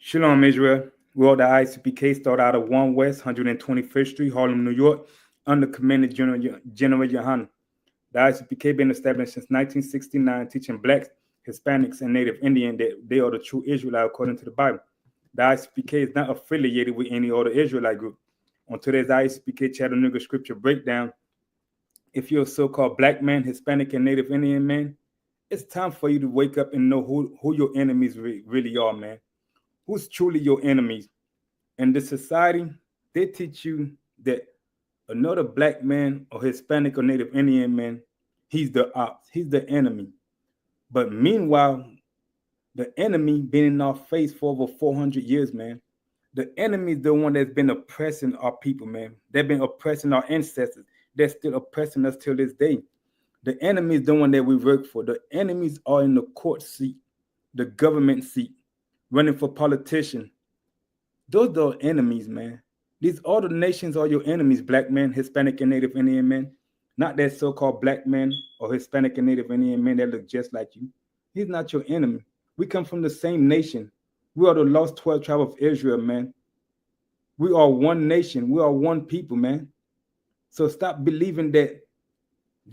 Shalom, Israel. Well, the ICPK started out of 1 West, 125th Street, Harlem, New York, under Commander General Yohanan. The ICPK been established since 1969, teaching blacks, Hispanics, and Native Indian that they are the true Israelite according to the Bible. The ICPK is not affiliated with any other Israelite group. On today's ICPK Chattanooga scripture breakdown, if you're a so-called black man, Hispanic, and Native Indian man, it's time for you to wake up and know who your enemies really are, man. Who's truly your enemies? In this society, they teach you that another black man or Hispanic or Native Indian man, he's the ops, he's the enemy. But meanwhile, the enemy been in our face for over 400 years, man. The enemy is the one that's been oppressing our people, man. They've been oppressing our ancestors. They're still oppressing us till this day. The enemy is the one that we work for. The enemies are in the court seat, the government seat, running for politician. Those are enemies, man. These other nations are your enemies, black men, Hispanic and Native Indian men. Not that so-called black man or Hispanic and Native Indian men that look just like you. He's not your enemy. We come from the same nation. We are the lost 12 tribe of Israel, man. We are one nation. We are one people, man. So stop believing that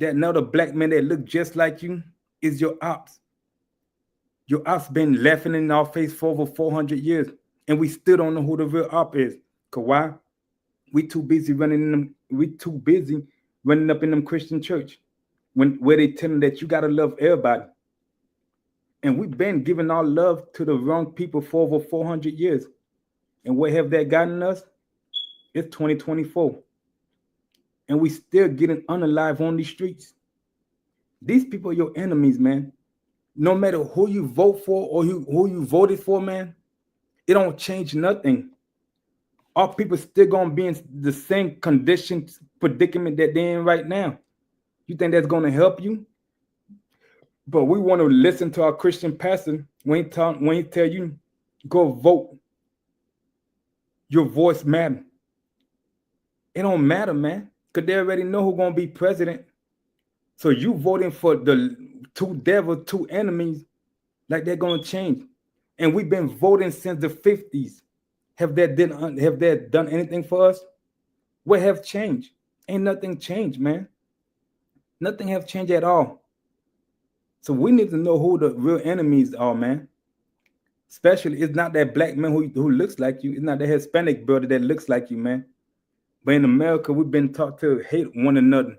another black man that look just like you is your ops. Your ops been laughing in our face for over 400 years, and we still don't know who the real op is. Cause why? We too busy running them. We too busy running up in them Christian church where they tell them that you gotta love everybody. And we've been giving our love to the wrong people for over 400 years. And where have that gotten us? It's 2024. And we still getting unalive on these streets. These people are your enemies, man. No matter who you vote for or who you voted for, man, it don't change nothing. Our people still gonna be in the same conditions, predicament that they're in right now. You think that's gonna help you? But we want to listen to our Christian pastor when he tell you, go vote. Your voice matters. It don't matter, man, because they already know who's gonna be president. So you voting for the two devils, two enemies, like they're gonna change. And we've been voting since the 50s. Have they done anything for us? What have changed? Ain't nothing changed, man. Nothing have changed at all. So we need to know who the real enemies are, man. Especially, it's not that black man who looks like you. It's not that Hispanic brother that looks like you, man. But in America, we've been taught to hate one another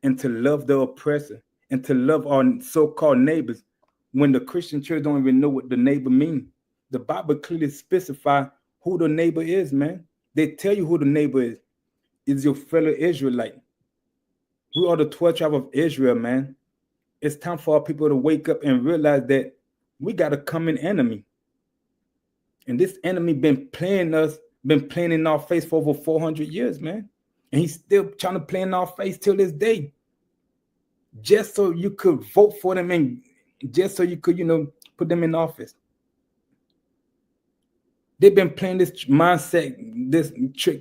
and to love the oppressor and to love our so-called neighbors when the Christian church don't even know what the neighbor means. The Bible clearly specifies who the neighbor is, man. They tell you who the neighbor is. It's your fellow Israelite. We are the 12 tribe of Israel, man. It's time for our people to wake up and realize that we got a common enemy. And this enemy been playing in our face for over 400 years, man. And he's still trying to play in our face till this day. Just so you could vote for them and just so you could, put them in office. They've been playing this trick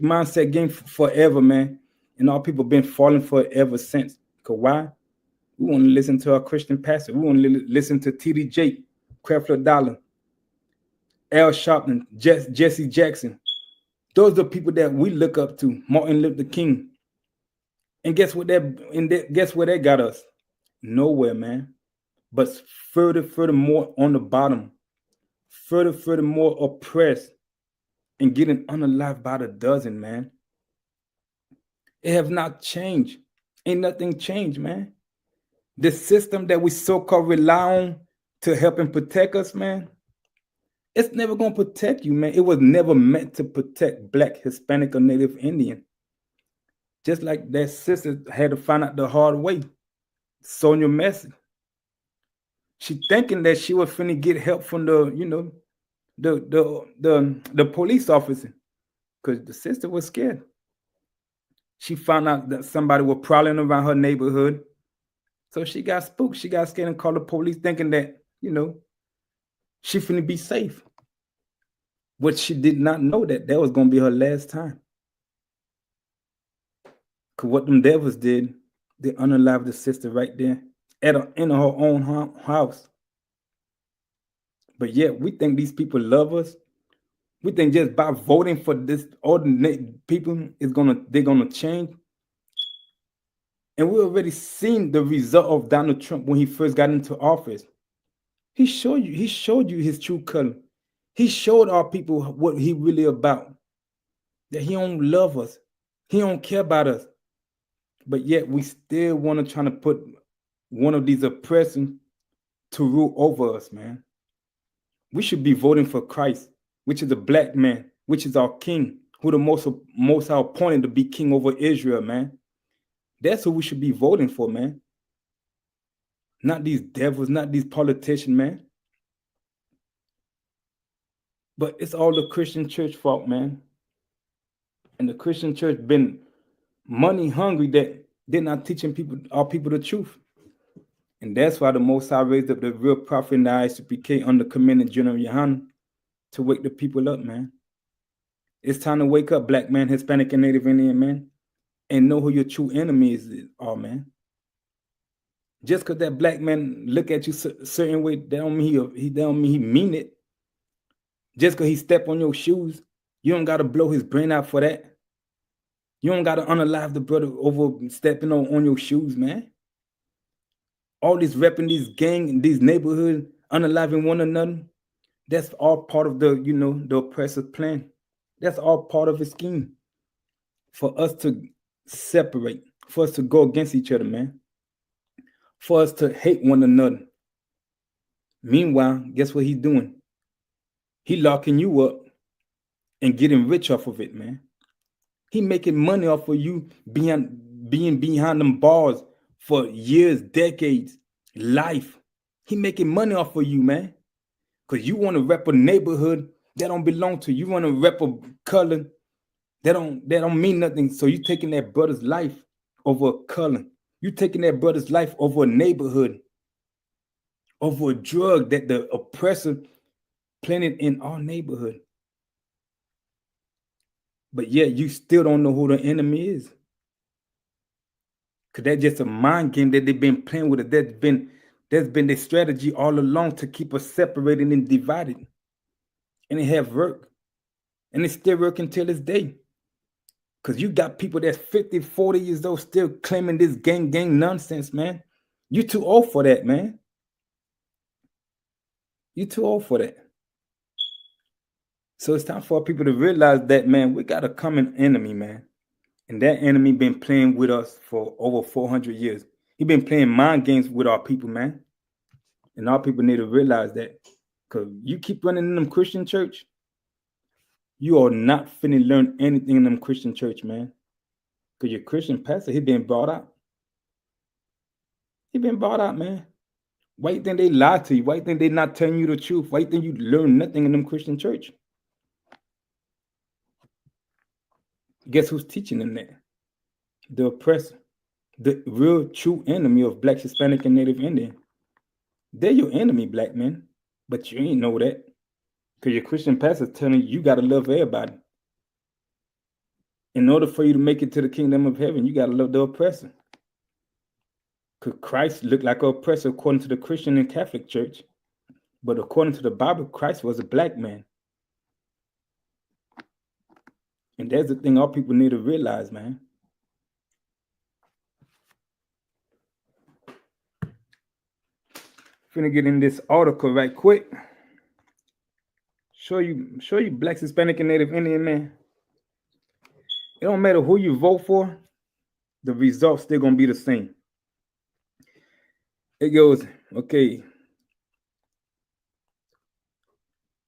mindset game forever, man. And our people been falling for it ever since. Because why? We want to listen to our Christian pastor. We want to listen to T.D. Jakes, Creflo Dollar, Al Sharpton, Jesse Jackson. Those are the people that we look up to. Martin Luther King. And guess where they got us? Nowhere, man. But furthermore on the bottom. Furthermore oppressed and getting unalived by the dozen, man. It have not changed. Ain't nothing changed, man. The system that we so-called rely on to help and protect us, man, it's never going to protect you, man. It was never meant to protect Black, Hispanic, or Native Indian. Just like that sister had to find out the hard way. Sonia Messi. She thinking that she was finna get help from the police officer. Because the sister was scared. She found out that somebody was prowling around her neighborhood. So she got spooked. She got scared and called the police thinking that, she finna be safe. But she did not know that was going to be her last time. Because what them devils did, they unalived the sister right there in her own house. But yet we think these people love us. We think just by voting for this ordinary people they're gonna change. And we already seen the result of Donald Trump when he first got into office. He showed you his true color. He showed our people what he really about. That he don't love us. He don't care about us. But yet we still want to try to put one of these oppressors to rule over us, man. We should be voting for Christ, which is a black man, which is our king, who the most are appointed to be king over Israel, man. That's who we should be voting for, man. Not these devils, not these politicians, man. But it's all the Christian church fault, man. And the Christian church been money hungry that they're not teaching our people the truth. And that's why the Most High raised up the real prophet in the ISUPK under Commandant General Yohanan to wake the people up, man. It's time to wake up, black man, Hispanic, and Native Indian, man, and know who your true enemies are, man. Just because that black man look at you a certain way, that don't mean he mean it. Just because he step on your shoes, you don't got to blow his brain out for that. You don't got to unalive the brother over stepping on your shoes, man. All this repping these gang, these neighborhoods, unaliving one another, that's all part of the, the oppressor's plan. That's all part of his scheme for us to separate, for us to go against each other, man, for us to hate one another. Meanwhile, guess what he's doing? He locking you up and getting rich off of it, man. He making money off of you being behind them bars for years, decades, life. He making money off of you, man. Because you want to rep a neighborhood that don't belong to you. You want to rep a color that don't mean nothing. So you taking that brother's life over a color. You taking that brother's life over a neighborhood, over a drug that the oppressor planted in our neighborhood. But yet you still don't know who the enemy is. Because that's just a mind game that they've been playing with it. That's been their strategy all along to keep us separated and divided. And it have worked. And it's still working till this day. Because you got people that's 50, 40 years old still claiming this gang nonsense, man. You too old for that, man. You too old for that. So it's time for people to realize that, man, we got a common enemy, man. And that enemy been playing with us for over 400 years. He been playing mind games with our people, man. And our people need to realize that. Because you keep running in them Christian church, you are not finna learn anything in them Christian church, man. Because your Christian pastor, he been brought out. He been brought out, man. Why you think they lie to you? Why you think they not telling you the truth? Why you think you learn nothing in them Christian church? Guess who's teaching them that? The oppressor. The real true enemy of Black, Hispanic, and Native Indian. They're your enemy, black men. But you ain't know that. Because your Christian pastor's telling you got to love everybody. In order for you to make it to the kingdom of heaven, you got to love the oppressor. Because Christ looked like an oppressor according to the Christian and Catholic Church. But according to the Bible, Christ was a black man. And that's the thing our people need to realize, man. Finna get in this article right quick. Show you Black, Hispanic, and Native Indian, man. It don't matter who you vote for, the results still gonna be the same. It goes, okay.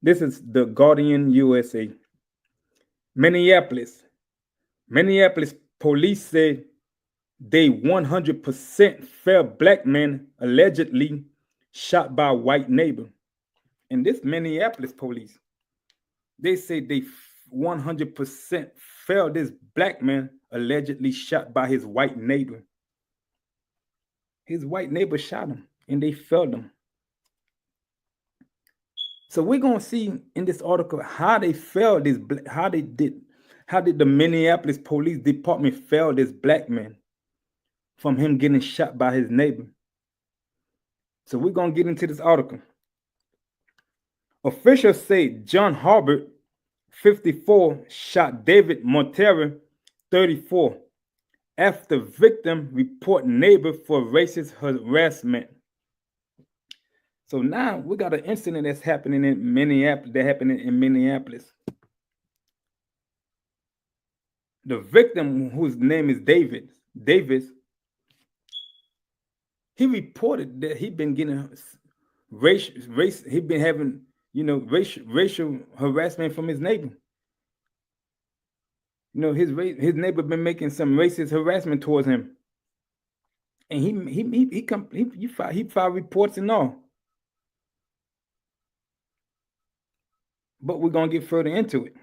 This is the Guardian USA. Minneapolis police said they 100% found black man allegedly shot by a white neighbor. And this Minneapolis police, they say they 100% found this black man allegedly shot by his white neighbor. His white neighbor shot him and they found him. So we're gonna see in this article how they found this, how did the Minneapolis Police Department found this black man from him getting shot by his neighbor. So we're gonna get into this article. Officials say John Harbert 54, shot David Montero, 34, after victim report neighbor for racist harassment. So now we got an incident that's happening in Minneapolis. The victim, whose name is Davis, he reported that he'd been getting he'd been having, racial harassment from his neighbor. His neighbor been making some racist harassment towards him, and he filed reports and all. But we're gonna get further into it.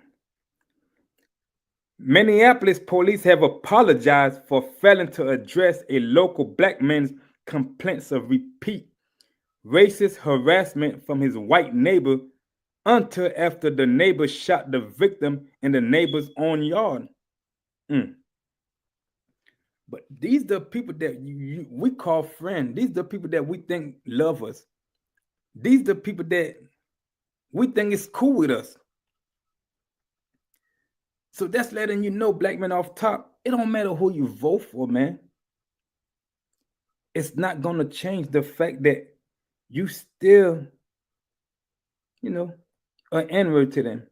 Minneapolis police have apologized for failing to address a local black man's complaints of repeat racist harassment from his white neighbor until after the neighbor shot the victim in the neighbor's own yard. But these are the people that we call friends. These are the people that we think love us. These are the people that we think is cool with us. So that's letting you know, black men off top, it don't matter who you vote for, man. It's not going to change the fact that you still, an N-word to them.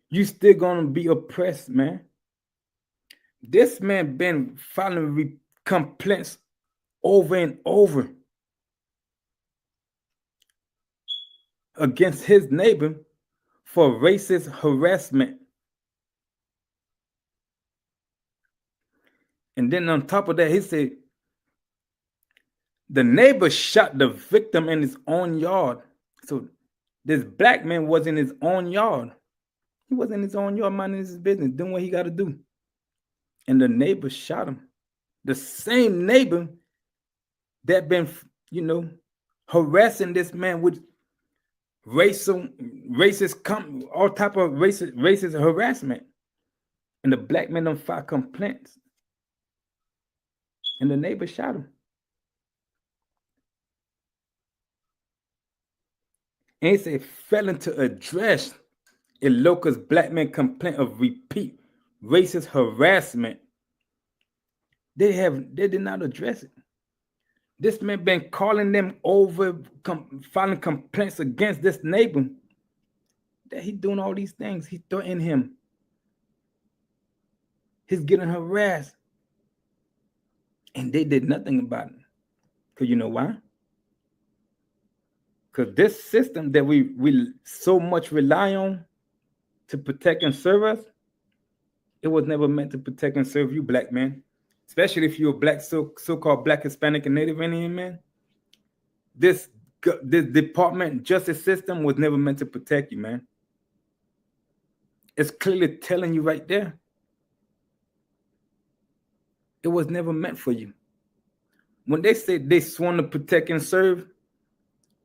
You still going to be oppressed, man. This man been filing complaints over and over against his neighbor for racist harassment. And then on top of that, he said the neighbor shot the victim in his own yard. So this black man was in his own yard. He was in his own yard, minding his business, doing what he got to do. And the neighbor shot him. The same neighbor that been, harassing this man with all type of racist harassment. And the black man done filed complaints. And the neighbor shot him. And he said, failing to address a local black man complaint of repeat racist harassment. They did not address it. This man been calling them over, filing complaints against this neighbor that he doing all these things. He threatening him. He's getting harassed. And they did nothing about it. Because you know why? Because this system that we so much rely on to protect and serve us, it was never meant to protect and serve you, black man. Especially if you're a black, so-called black, Hispanic, and Native Indian man. This department justice system was never meant to protect you, man. It's clearly telling you right there. It was never meant for you. When they said they sworn to protect and serve,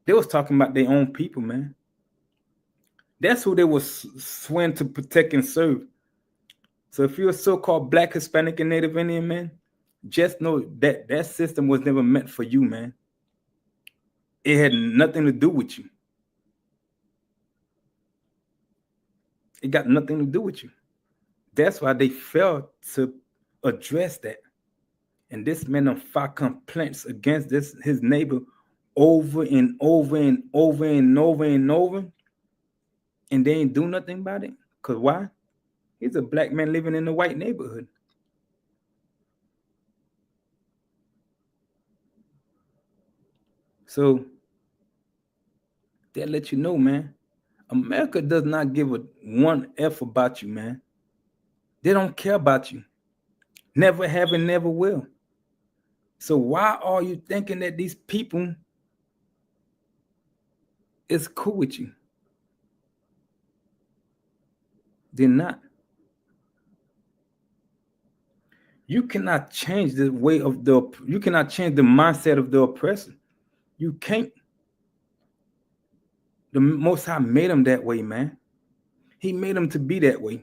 they was talking about their own people, man. That's who they was sworn to protect and serve. So if you're a so-called black, Hispanic, and Native Indian man, just know that that system was never meant for you, man. It had nothing to do with you. It got nothing to do with you. That's why they failed to address that. And this man filed complaints against his neighbor over and over and over and over and over. And they ain't do nothing about it. Because why? He's a black man living in a white neighborhood. So that let you know, man, America does not give a one F about you, man. They don't care about you. Never have and never will. So why are you thinking that these people is cool with you? They're not. You cannot change the way of you cannot change the mindset of the oppressor. You can't. The Most High made them that way, man. He made them to be that way.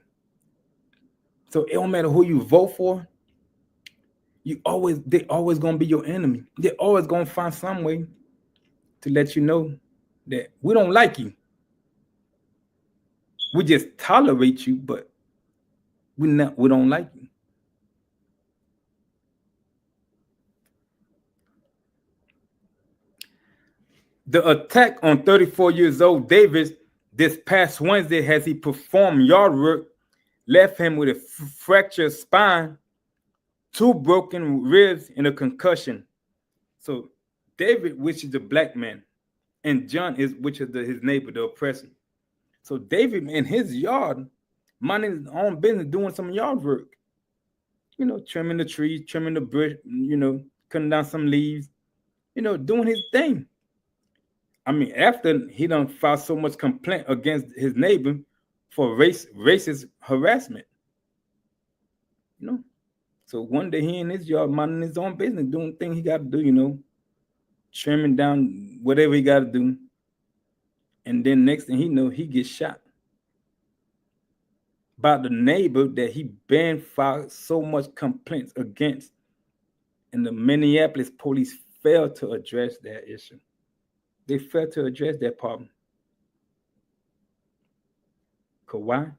So it don't matter who you vote for. They always gonna be your enemy. They're always gonna find some way to let you know that we don't like you. We just tolerate you, but we don't like you. The attack on 34 years old Davis this past Wednesday, as he performed yard work, left him with a fractured spine, 2 broken ribs, and a concussion. So David, which is the black man, and John is which is his neighbor, the oppressor. So David in his yard, minding his own business, doing some yard work. Trimming the trees, trimming the bush, cutting down some leaves, doing his thing. I mean, after he done filed so much complaint against his neighbor for racist harassment. So one day he in his yard minding his own business, doing things he got to do, trimming down whatever he got to do. And then next thing he know, he gets shot by the neighbor that he been filed so much complaints against. And the Minneapolis police failed to address that issue. They failed to address that problem. Because why?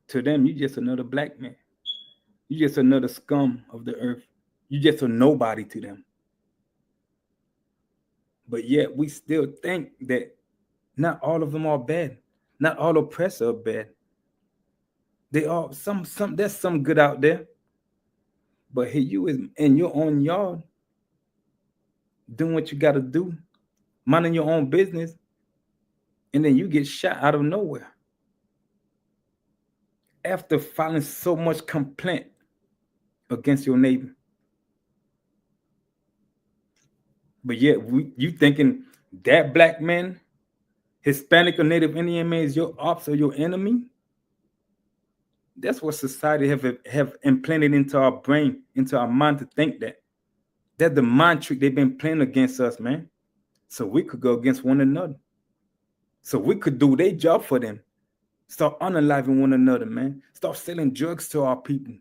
To them, you just another black man. You just another scum of the earth. You just a nobody to them. But yet we still think that not all of them are bad. Not all oppressors are bad. They are some there's some good out there. But here you is in your own yard, doing what you got to do, minding your own business, and then you get shot out of nowhere after filing so much complaint against your neighbor. But yet you thinking that black man, Hispanic or Native Indian man is your ops or your enemy? That's what society have implanted into our brain, into our mind, to think that. That's the mind trick they've been playing against us, man. So we could go against one another. So we could do their job for them. Start unaliving one another, man. Start selling drugs to our people.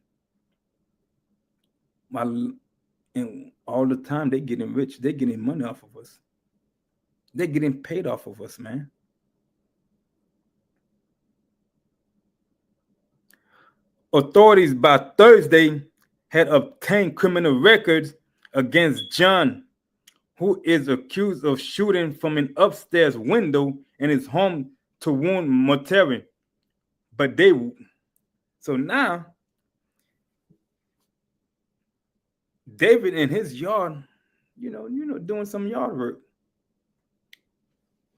And all the time they getting rich. They're getting money off of us. They're getting paid off of us, man. Authorities by Thursday had obtained criminal records against John, who is accused of shooting from an upstairs window in his home to wound Monterey. So now David in his yard, doing some yard work,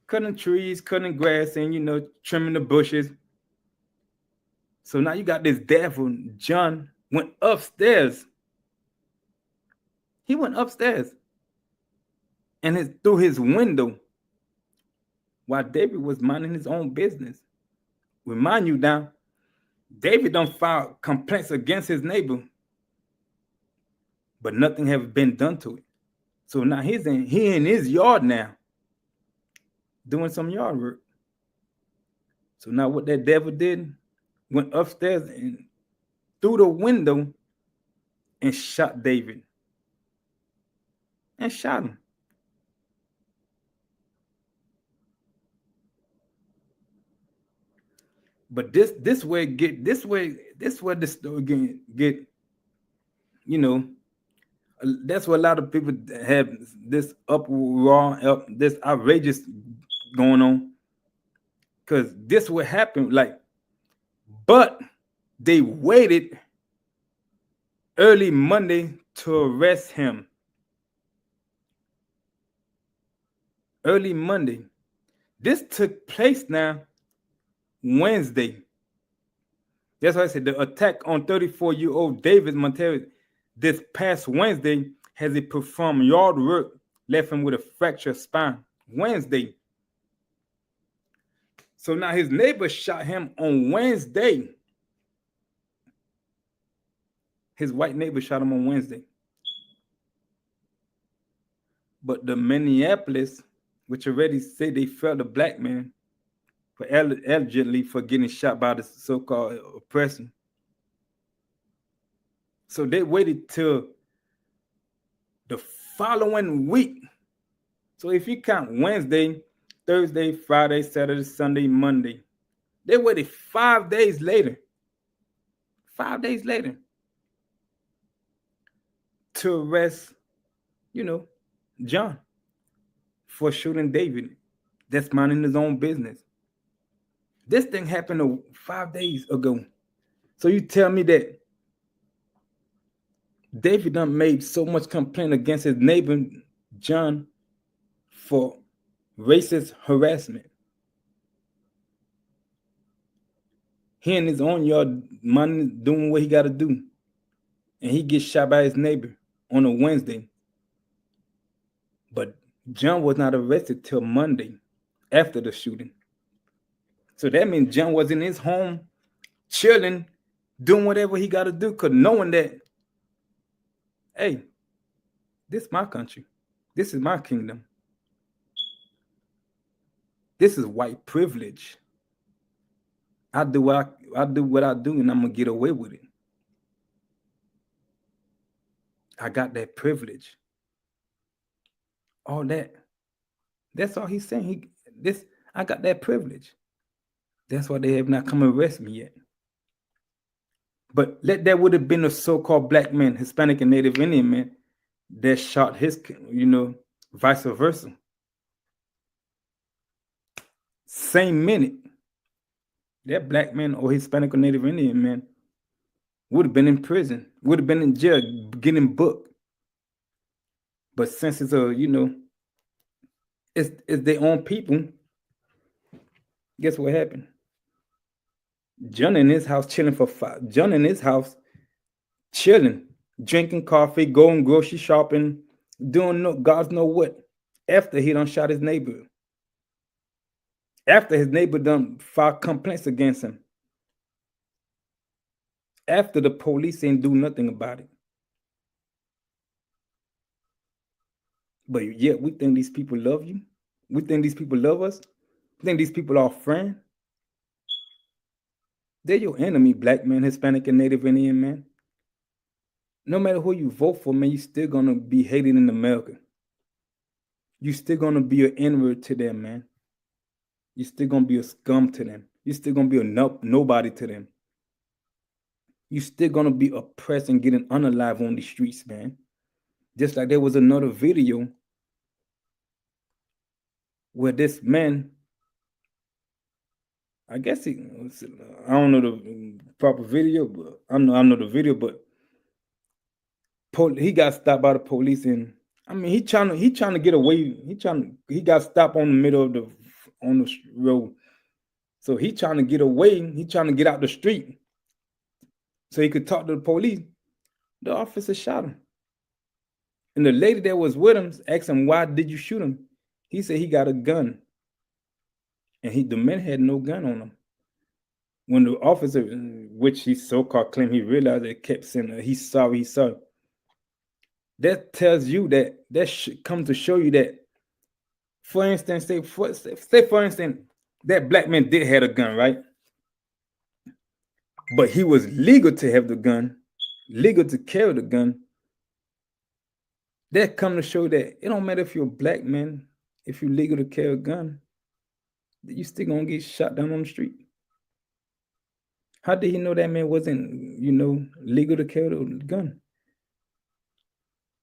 cutting trees, cutting grass, and trimming the bushes. So now you got this devil, John, went upstairs. He went upstairs and through his window while David was minding his own business. Remind you now, David don't file complaints against his neighbor, but nothing has been done to it. So now he in his yard now, doing some yard work. So now what that devil did, went upstairs and through the window and shot David. And shot him. But this way the story get, that's what a lot of people have this uproar, this outrageous going on. Because this would happen, but they waited early Monday to arrest him. Early Monday. This took place now Wednesday. That's why I said the attack on 34-year-old David Monterey this past Wednesday, as he performed yard work, left him with a fractured spine. Wednesday. So now his neighbor shot him on Wednesday. His white neighbor shot him on Wednesday. But the Minneapolis, which already said they felt the black man for allegedly for getting shot by the so-called oppressor. So they waited till the following week. So if you count Wednesday, Thursday, Friday, Saturday, Sunday, Monday, They waited 5 days later. 5 days later to arrest, John for shooting David. That's minding his own business. This thing happened 5 days ago. So you tell me that David done made so much complaint against his neighbor John for racist harassment. He in his own yard minding, doing what he got to do, and he gets shot by his neighbor on a Wednesday. But John was not arrested till Monday after the shooting. So that means John was in his home chilling, doing whatever he got to do, because knowing that, hey, this is my country. This is my kingdom. This is white privilege. I do what I do, and I'm gonna get away with it. I got that privilege. All that. That's all he's saying. I got that privilege. That's why they have not come arrest me yet. But that would have been a so-called black man, Hispanic and Native Indian man, that shot his, vice versa. Same minute, that black man or Hispanic or Native Indian man would have been in prison, would have been in jail, getting booked. But since it's it's their own people, guess what happened? John in his house chilling John in his house chilling, drinking coffee, going grocery shopping, doing God's know what, after he done shot his neighbor. After his neighbor done filed complaints against him. After the police ain't do nothing about it. But yet we think these people love you. We think these people love us. We think these people are our friend. They're your enemy, black man, Hispanic, and Native Indian man. No matter who you vote for, man, you're still gonna be hated in America. You're still gonna be an N-word to them, man. You're still gonna be a scum to them. You're still gonna be a nobody to them. You're still gonna be oppressed and getting unalive on the streets, man. Just like there was another video where this man, I guess I don't know the proper video, but I know the video, but he got stopped by the police, and I mean he trying to get away. He got stopped on the middle of on the road, so he trying to get away. He trying to get out the street so he could talk to the police. The officer shot him, and the lady that was with him asked him, "Why did you shoot him?" He said he got a gun, and the man had no gun on him. When the officer, which he so-called claimed, he realized it, kept saying he's sorry. That tells you that comes to show you that, for instance, say for instance, that black man did have a gun, right? But he was legal to have the gun, legal to carry the gun. That come to show that it don't matter if you're a black man, if you're legal to carry a gun, you still gonna get shot down on the street. How did he know that man wasn't, legal to carry the gun?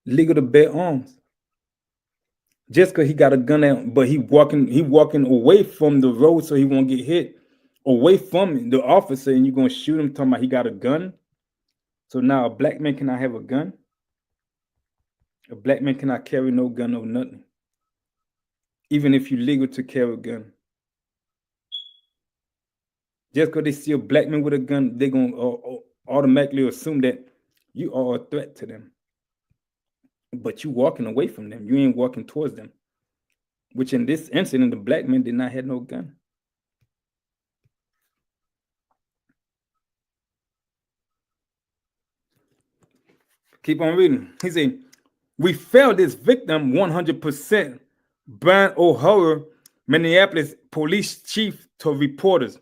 Legal to bear arms. Just because he got a gun out, but he walking away from the road so he won't get hit, away from the officer, and you're gonna shoot him talking about he got a gun. So now a black man cannot have a gun. A black man cannot carry no gun or nothing, even if you're legal to carry a gun. Just because they see a black man with a gun, they're gonna automatically assume that you are a threat to them. But you walking away from them. You ain't walking towards them. Which in this incident, the black man did not have no gun. Keep on reading. He said, "We failed this victim 100%. Brian O'Hara, Minneapolis police chief, to reporters.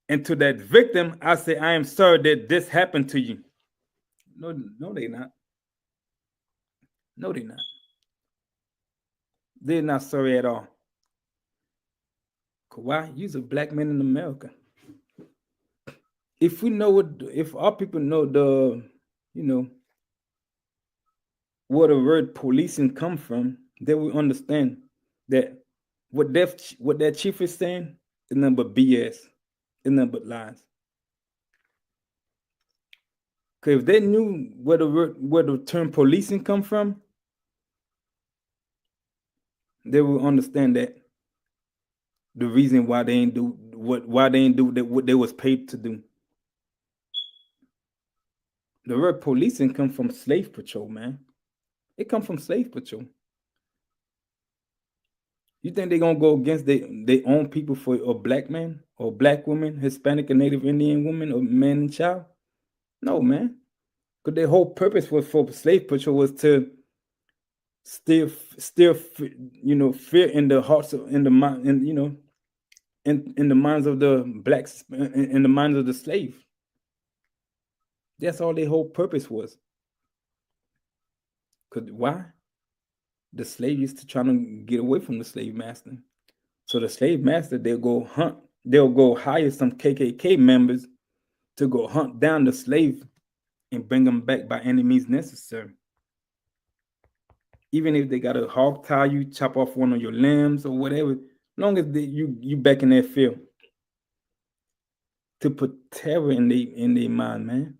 And to that victim, I say, I am sorry that this happened to you." No, they're not. No, they're not. They're not sorry at all. Why? You's a black man in America. If we know what, if our people know the, you know, where the word policing come from, they will understand that what that chief is saying is nothing but BS, is nothing but lies. Because if they knew where the term policing come from, they will understand that the reason why they ain't do what they was paid to do. The word policing come from slave patrol, man. It come from slave patrol. You think they're gonna go against their own people for a black man or black woman, Hispanic or Native Indian woman or man and child? No, man. Because their whole purpose was for slave patrol was to still fear in the hearts of, in the mind, and in the minds of the blacks, in the minds of the slave. That's all their whole purpose was. Cause why? The slave used to try to get away from the slave master. So the slave master, they'll go hunt, they'll go hire some KKK members to go hunt down the slave and bring them back by any means necessary. Even if they gotta hog tie you, chop off one of your limbs or whatever, long as you back in that field. To put terror in their mind, man.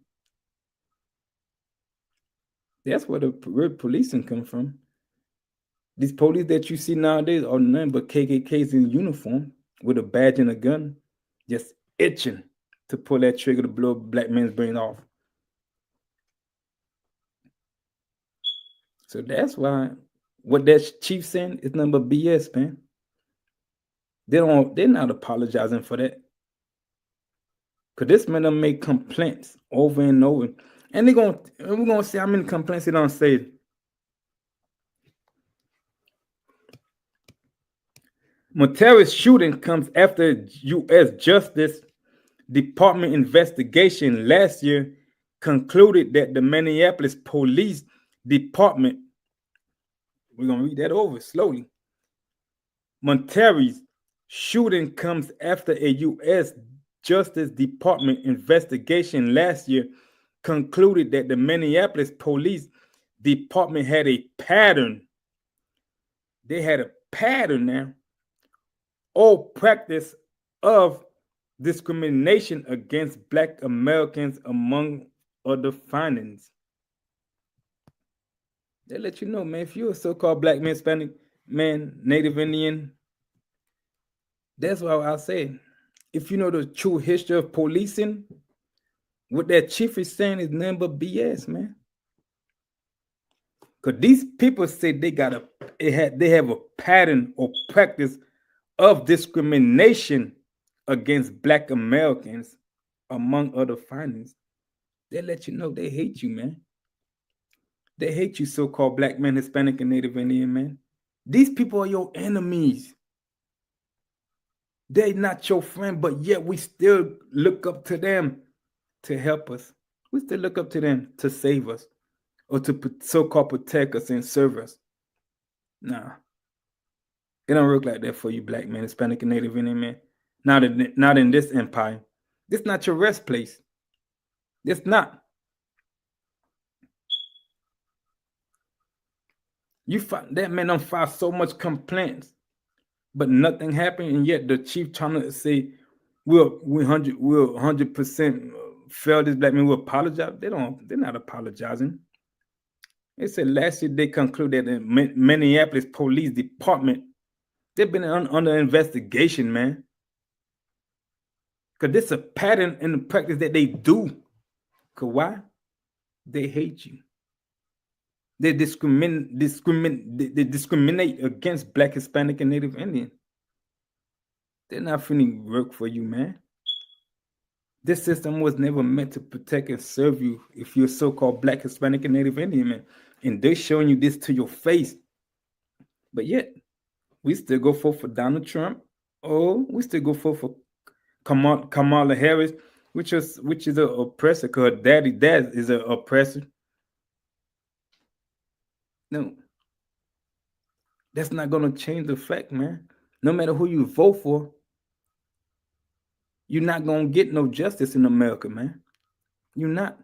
That's where the word policing come from. These police that you see nowadays are nothing but KKKs in uniform with a badge and a gun, just itching to pull that trigger to blow a black man's brain off. So that's why what that chief saying is nothing but BS, man. They're not apologizing for that. Cause this man done make complaints over and over. And we're gonna see how many complaints he done say. Monterrey's shooting comes after U.S. Justice Department investigation last year concluded that the Minneapolis Police Department, we're going to read that over slowly. Monterrey's shooting comes after a U.S. Justice Department investigation last year concluded that the Minneapolis Police Department had a pattern. They had a pattern now or practice of discrimination against Black Americans, among other findings. They let you know, man, if you're a so-called Black man, Hispanic man, Native Indian, that's why I say, if you know the true history of policing, what that chief is saying is nothing but BS, man. Because these people say they have a pattern or practice of discrimination against Black Americans, among other findings. They let you know they hate you, man. They hate you, so-called Black men, Hispanic, and Native Indian men. These people are your enemies. They're not your friend, but yet we still look up to them to help us. We still look up to them to save us or to so-called protect us and serve us. Nah. It don't work like that for you, Black men, Hispanic, and Native Indian men. Not in this empire. This not your rest place. It's not. You find that man done filed so much complaints, but nothing happened, and yet the chief trying to say we'll 100% fail this Black man. We'll apologize. They're not apologizing. They said last year they concluded that the Minneapolis Police Department, they've been under investigation, man. Because this is a pattern in the practice that they do. Because why? They hate you. They discriminate against Black, Hispanic, and Native Indian. They're not finna work for you, man. This system was never meant to protect and serve you if you're so-called Black, Hispanic, and Native Indian, man. And they're showing you this to your face. But yet, we still go for Donald Trump. Oh, we still go for Kamala Harris, which is an oppressor, because dad is an oppressor. No, that's not gonna change the fact, man. No matter who you vote for, You're not gonna get no justice in America, man. You're not.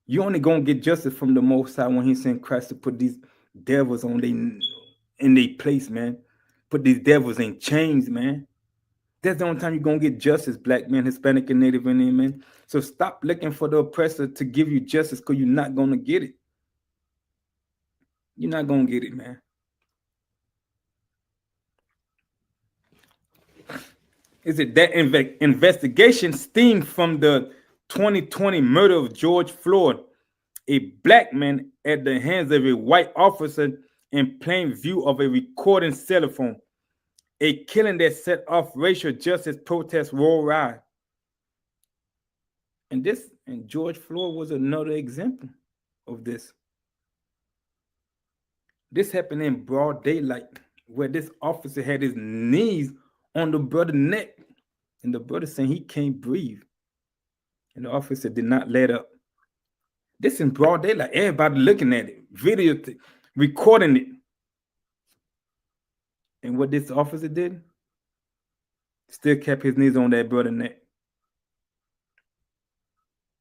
You only gonna get justice from the Most High when He sent Christ to put these devils on in their place, man. Put these devils in chains, man. That's the only time you're gonna get justice, black men, Hispanic, and Native Indian men. So stop looking for the oppressor to give you justice, because you're not gonna get it. You're not gonna get it, man. Is it that investigation stemmed from the 2020 murder of George Floyd, a black man at the hands of a white officer in plain view of a recording cell phone, a killing that set off racial justice protests worldwide. And George Floyd was another example of this. This happened in broad daylight, where this officer had his knees on the brother's neck, and the brother saying he can't breathe, and the officer did not let up. This in broad daylight, everybody looking at it, video recording it. And what this officer did, still kept his knees on that brother's neck.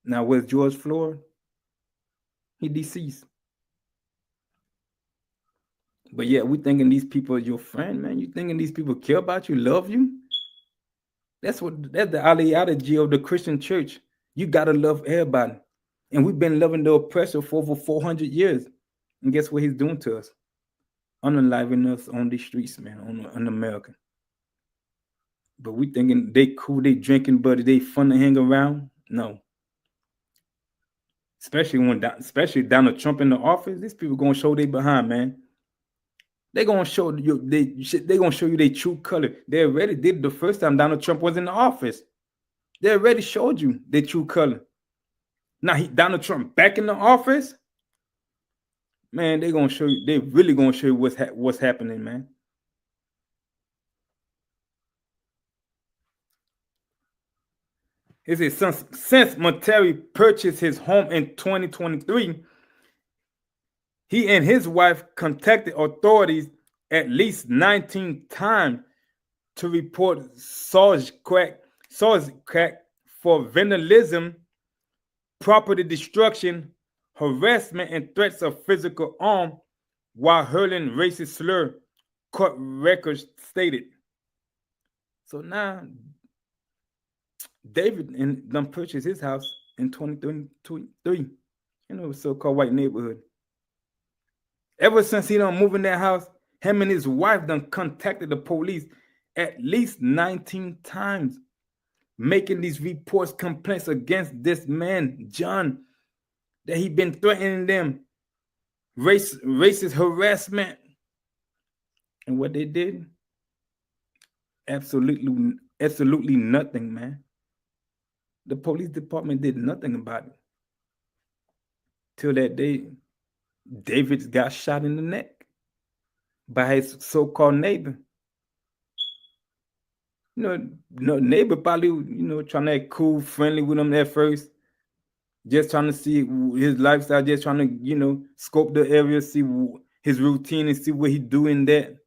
Now, where's George Floyd? He deceased. But yeah, we thinking these people are your friend, man. You thinking these people care about you, love you? That's the ideology of the Christian church. You gotta love everybody. And we've been loving the oppressor for over 400 years. And guess what he's doing to us? Unaliving us on the streets, man, on America. But we thinking they cool, they drinking, buddy, they fun to hang around. No. Especially Donald Trump in the office, these people gonna show they behind, man. They gonna show you they gonna show you their true color. They already did the first time Donald Trump was in the office. They already showed you their true color. Now Donald Trump back in the office, man. They gonna show you. They really gonna show you what's happening, man. Is it since Monterey purchased his home in 2023? He and his wife contacted authorities at least 19 times to report charge crack for vandalism, property destruction, harassment, and threats of physical harm while hurling racist slur, court records stated. So now David and them purchased his house in 2023 in a so-called white neighborhood. Ever since he done moved in that house, him and his wife done contacted the police at least 19 times, making these reports, complaints against this man, John, that he been threatening them, racist harassment. And what they did? Absolutely nothing, man. The police department did nothing about it. Till that day, David got shot in the neck by his so-called neighbor. Neighbor probably, trying to act cool, friendly with him at first. Just trying to see his lifestyle, just trying to, scope the area, see his routine and see what he doing that.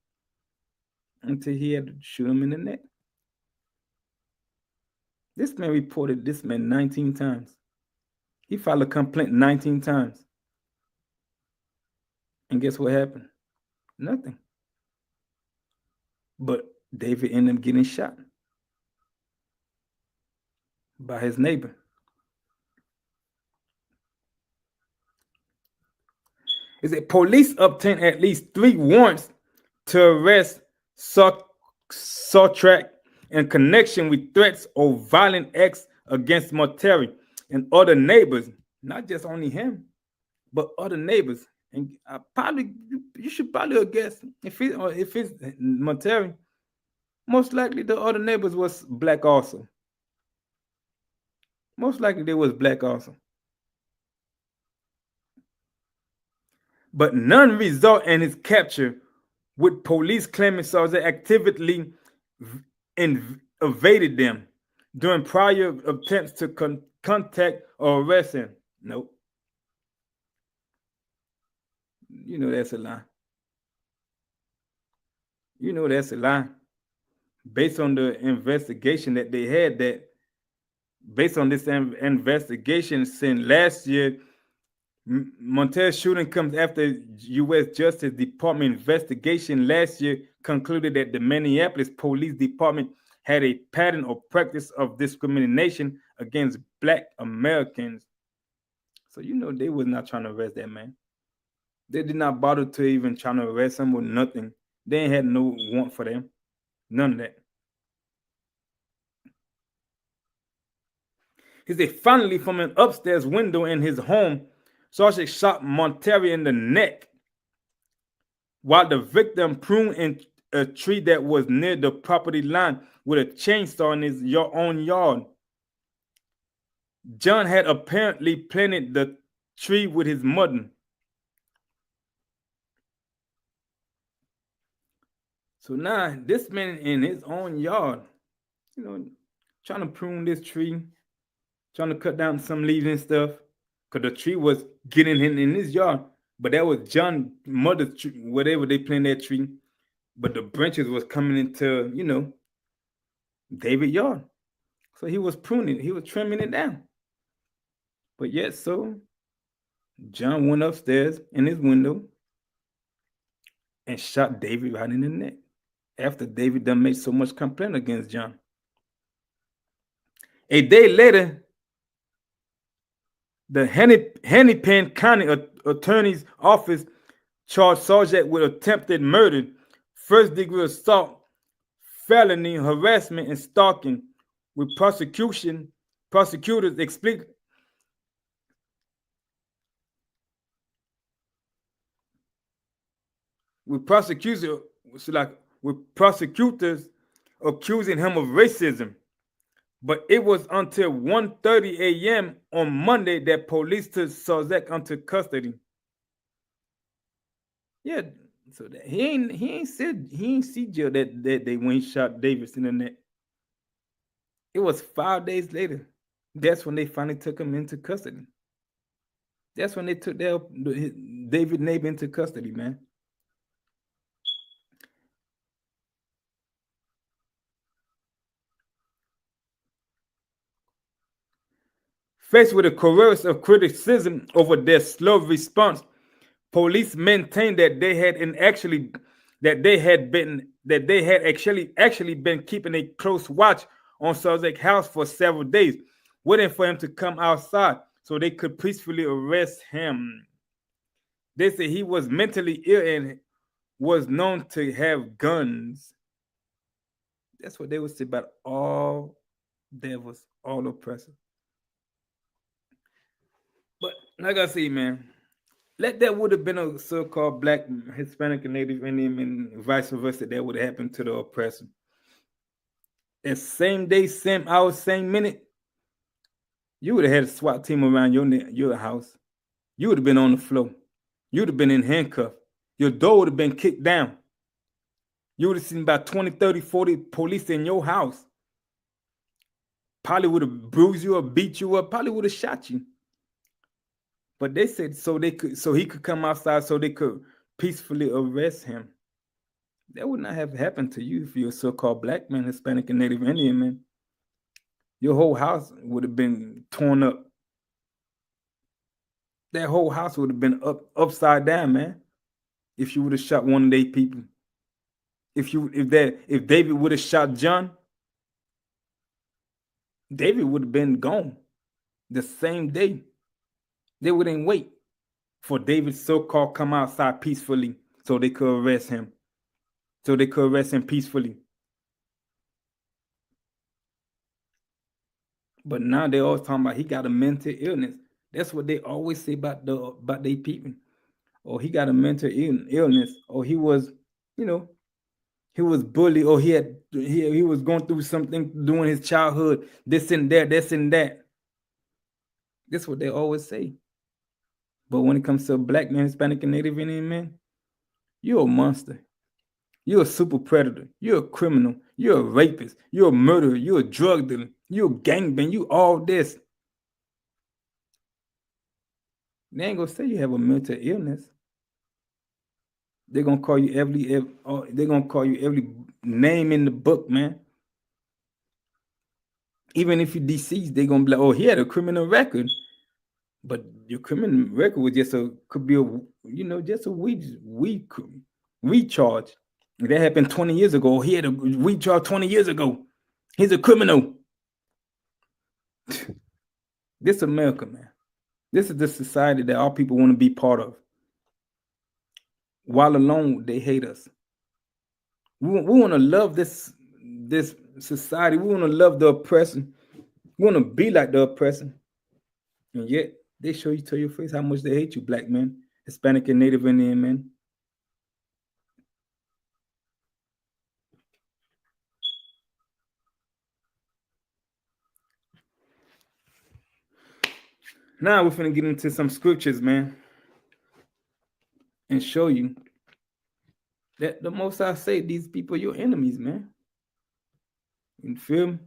Until he had to shoot him in the neck. This man reported this man 19 times. He filed a complaint 19 times. And guess what happened? Nothing. But David ended up getting shot by his neighbor. Is that police obtained at least 3 warrants to arrest Sartrak in connection with threats or violent acts against Monterey and other neighbors. Not just only him, but other neighbors. And you should probably guess if it's Monterey, most likely the other neighbors was black also. Most likely they was black also. But none result in his capture, with police claiming Sartrak actively evaded them during prior attempts to contact or arrest him. Nope. That's a lie. That's a lie. based on the investigation that they had, that based on this investigation since last year, Montez shooting comes after U.S. Justice Department investigation last year concluded that the Minneapolis Police Department had a pattern or practice of discrimination against Black Americans. So they was not trying to arrest that man. They did not bother to even trying to arrest him or nothing. They ain't had no warrant for them. None of that. He said, finally, from an upstairs window in his home, Sargent shot Monterey in the neck while the victim pruned in a tree that was near the property line with a chainsaw in his own yard. John had apparently planted the tree with his mother. So now this man in his own yard, trying to prune this tree, trying to cut down some leaves and stuff, because the tree was getting him in his yard. But that was John's mother's tree, whatever they planted that tree. But the branches was coming into, David's yard. So he was pruning it. He was trimming it down. But yet so John went upstairs in his window and shot David right in the neck after David done made so much complaint against John. A day later, the Hennepin County Attorney's Office charged Sargent with attempted murder, first-degree assault, felony, harassment, and stalking, with prosecutors explain. With prosecutors accusing him of racism. But it was until 1:30 a.m. on Monday that police took Sargent into custody. Yeah, so that he ain't see jail that day when he shot Davidson in the neck. It was 5 days later. That's when they finally took him into custody. That's when they took David Neighbor into custody, man. Faced with a chorus of criticism over their slow response, police maintained that they had actually been keeping a close watch on Sargent's house for several days, waiting for him to come outside so they could peacefully arrest him. They said he was mentally ill and was known to have guns. That's what they would say about all devils, all oppressors. But like I say, man, that would have been a so-called Black, Hispanic, and Native Indian, and vice versa. That would have happened to the oppressor. And same day, same hour, same minute, you would have had a SWAT team around your house. You would have been on the floor. You would have been in handcuffs. Your door would have been kicked down. You would have seen about 20, 30, 40 police in your house. Probably would have bruised you or beat you up. Probably would have shot you. But they said so he could come outside so they could peacefully arrest him. That would not have happened to you if you're a so-called Black man, Hispanic, and Native Indian man. Your whole house would have been torn up. That whole house would have been upside down, man. If you would have shot one of their people. If David would have shot John, David would have been gone the same day. They wouldn't wait for David so-called come outside peacefully so they could arrest him. So they could arrest him peacefully. But now they're always talking about he got a mental illness. That's what they always say about their people. Or he got a mental illness, or he was, he was bullied, or he was going through something during his childhood, this and that. That's what they always say. But when it comes to a Black man, Hispanic, and Native Indian man, you're a monster. You're a super predator. You're a criminal. You're a rapist. You're a murderer. You're a drug dealer. You're a gangbang. You all this. They ain't gonna say you have a mental illness. They're gonna call you every name in the book, man. Even if you're deceased, they're gonna be like, oh, he had a criminal record. But your criminal record was just could be just a weed charge. That happened 20 years ago. He had a weed charge 20 years ago. He's a criminal. This America, man. This is the society that our people want to be part of. While alone, they hate us. We want to love this society. We want to love the oppressor. We want to be like the oppressor. And yet, they show you to your face how much they hate you, black men, Hispanic and Native Indian men. Now we're finna get into some scriptures, man, and show you that the Most High say these people are your enemies, man. You feel me?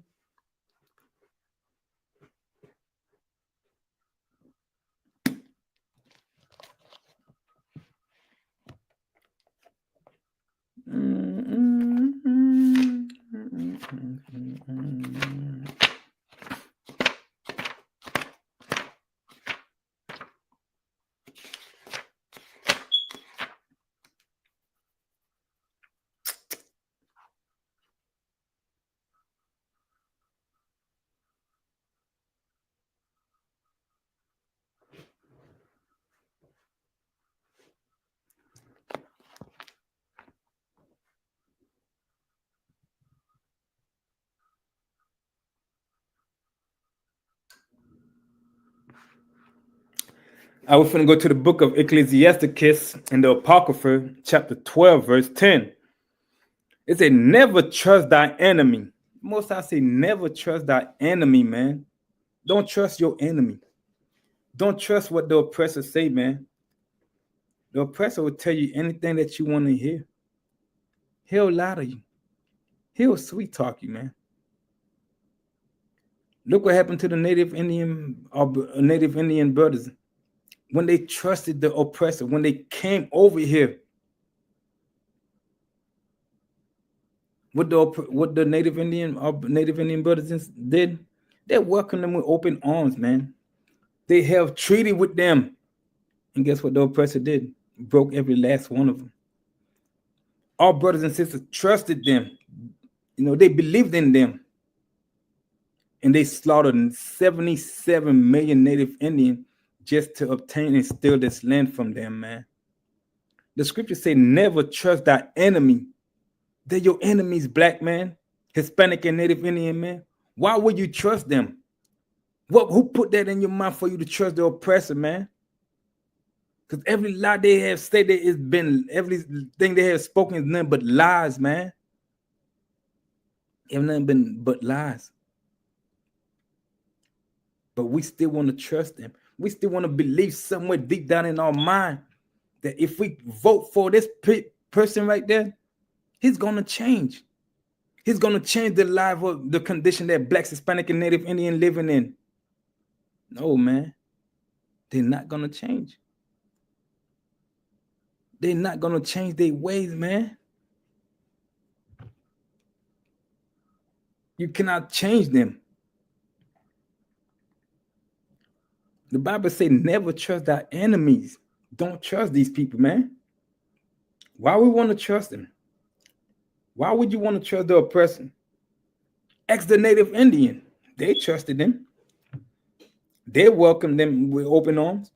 I was finna go to the book of Ecclesiasticus in the Apocrypha, chapter 12, verse 10. It said, never trust thy enemy. Most I say, never trust thy enemy, man. Don't trust your enemy. Don't trust what the oppressor say, man. The oppressor will tell you anything that you want to hear. He'll lie to you. He'll sweet talk you, man. Look what happened to the Native Indian brothers when they trusted the oppressor, when they came over here. What the Native Indian brothers did, they welcomed them with open arms, man. They held treaty with them, and guess what the oppressor did? Broke every last one of them. Our brothers and sisters trusted them. They believed in them, and they slaughtered 77 million Native Indians just to obtain and steal this land from them, man. The scriptures say, never trust thy enemy. They're your enemies, black man, Hispanic and Native Indian man. Why would you trust them? Who put that in your mind for you to trust the oppressor, man? Because every lie they have stated has been, everything they have spoken is nothing but lies, man. It's nothing been but lies. But we still want to trust them. We still want to believe somewhere deep down in our mind that if we vote for this person right there, he's going to change. He's going to change the life of the condition that blacks, Hispanic, and Native Indian living in. No, man. They're not going to change. They're not going to change their ways, man. You cannot change them. The Bible says never trust thy enemies. Don't trust these people, man. Why we want to trust them? Why would you want to trust the oppressor? Ask the Native Indian. They trusted them. They welcomed them with open arms.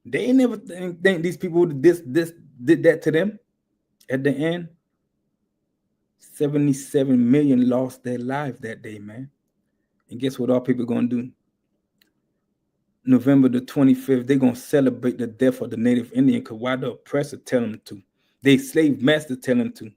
They never think these people did that to them. At the end, 77 million lost their lives that day, man. And guess what our people going to do? November the 25th, they're going to celebrate the death of the Native Indian because why the oppressor tell them to? They slave master tell them to.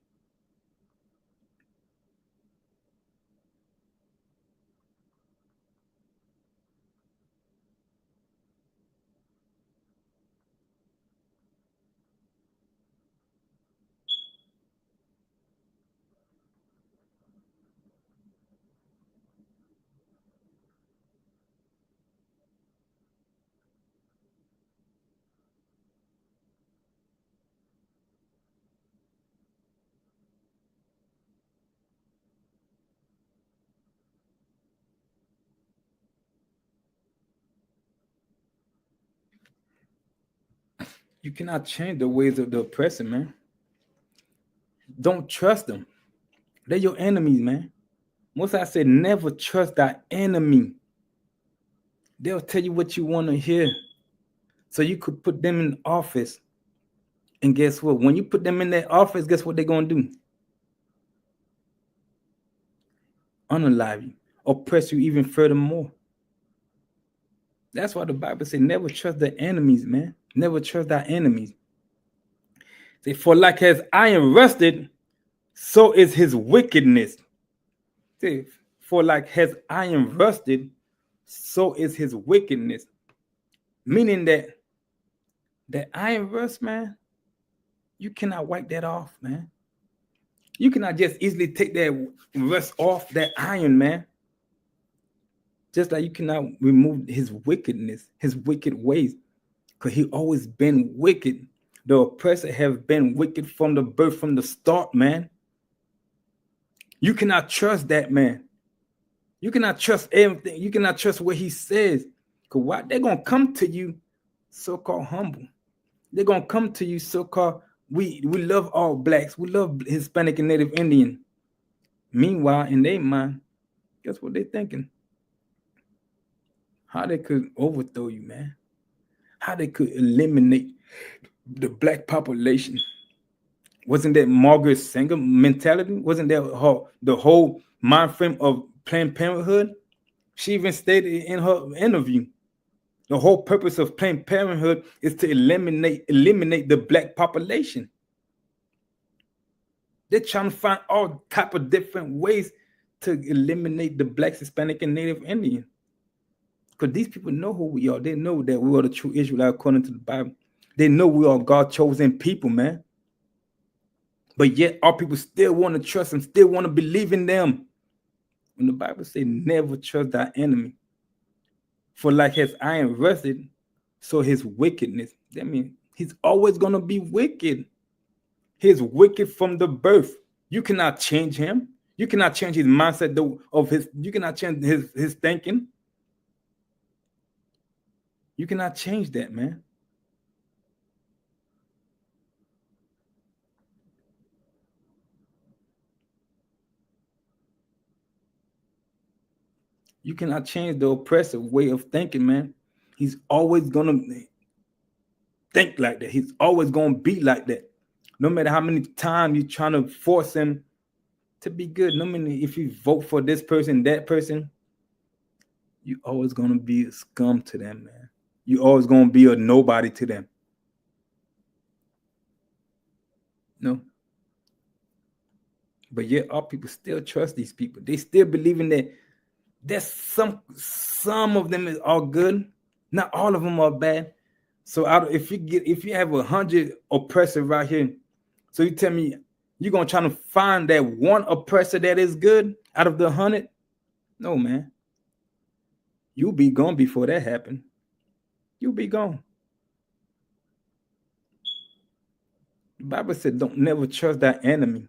You cannot change the ways of the oppressor, man. Don't trust them. They're your enemies, man. Most I said, never trust that enemy. They'll tell you what you want to hear. So you could put them in office. And guess what? When you put them in that office, guess what they're going to do? Unalive you, oppress you even furthermore. That's why the Bible says, never trust the enemies, man. Never trust our enemies. Say, for like as iron rusted, so is his wickedness. Say, for like has iron rusted, so is his wickedness. Meaning that iron rust, man, you cannot wipe that off, man. You cannot just easily take that rust off that iron, man. Just like you cannot remove his wickedness, his wicked ways, because he always been wicked. The oppressor have been wicked from the birth, from the start, man. You cannot trust that, man. You cannot trust everything. You cannot trust what he says. Because why? They're going to come to you so-called humble. They're going to come to you so-called, we love all blacks. We love Hispanic and Native Indian. Meanwhile, in their mind, guess what they're thinking? How they could overthrow you, man. How they could eliminate the black population. Wasn't that Margaret Sanger mentality? Wasn't that the whole mind frame of Planned Parenthood? She even stated in her interview, the whole purpose of Planned Parenthood is to eliminate the black population. They're trying to find all type of different ways to eliminate the blacks, Hispanic, and Native Indian. Because these people know who we are. They know that we are the true Israelites according to the Bible. They know we are God's chosen people, man. But yet our people still want to trust them, still want to believe in them. When the Bible says never trust thy enemy. For like his iron rusted, so his wickedness. That means he's always going to be wicked. He's wicked from the birth. You cannot change him. You cannot change his mindset you cannot change his thinking. You cannot change that, man. You cannot change the oppressive way of thinking, man. He's always gonna think like that. He's always gonna be like that. No matter how many times you're trying to force him to be good. No matter if you vote for this person, that person, you're always gonna be a scum to them, man. You're always gonna be a nobody to them. No. But yet our people still trust these people. They still believe in that. There's some of them are good. Not all of them are bad. So if you have 100 oppressors right here, so you tell me you're gonna try to find that one oppressor that is good out of the 100? No, man. You'll be gone before that happens. You'll be gone. The Bible said, "Don't never trust that enemy."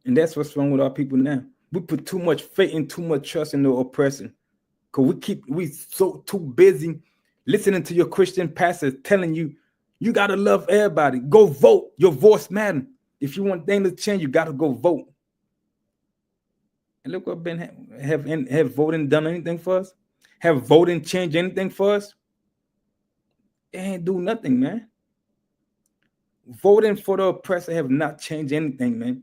And that's what's wrong with our people now. We put too much faith and too much trust in the oppressor. Because we so too busy listening to your Christian pastors telling you, you got to love everybody. Go vote. Your voice matters. If you want things to change, you got to go vote. And look what have voting done anything for us? Have voting changed anything for us? It ain't do nothing, man. Voting for the oppressor have not changed anything, man.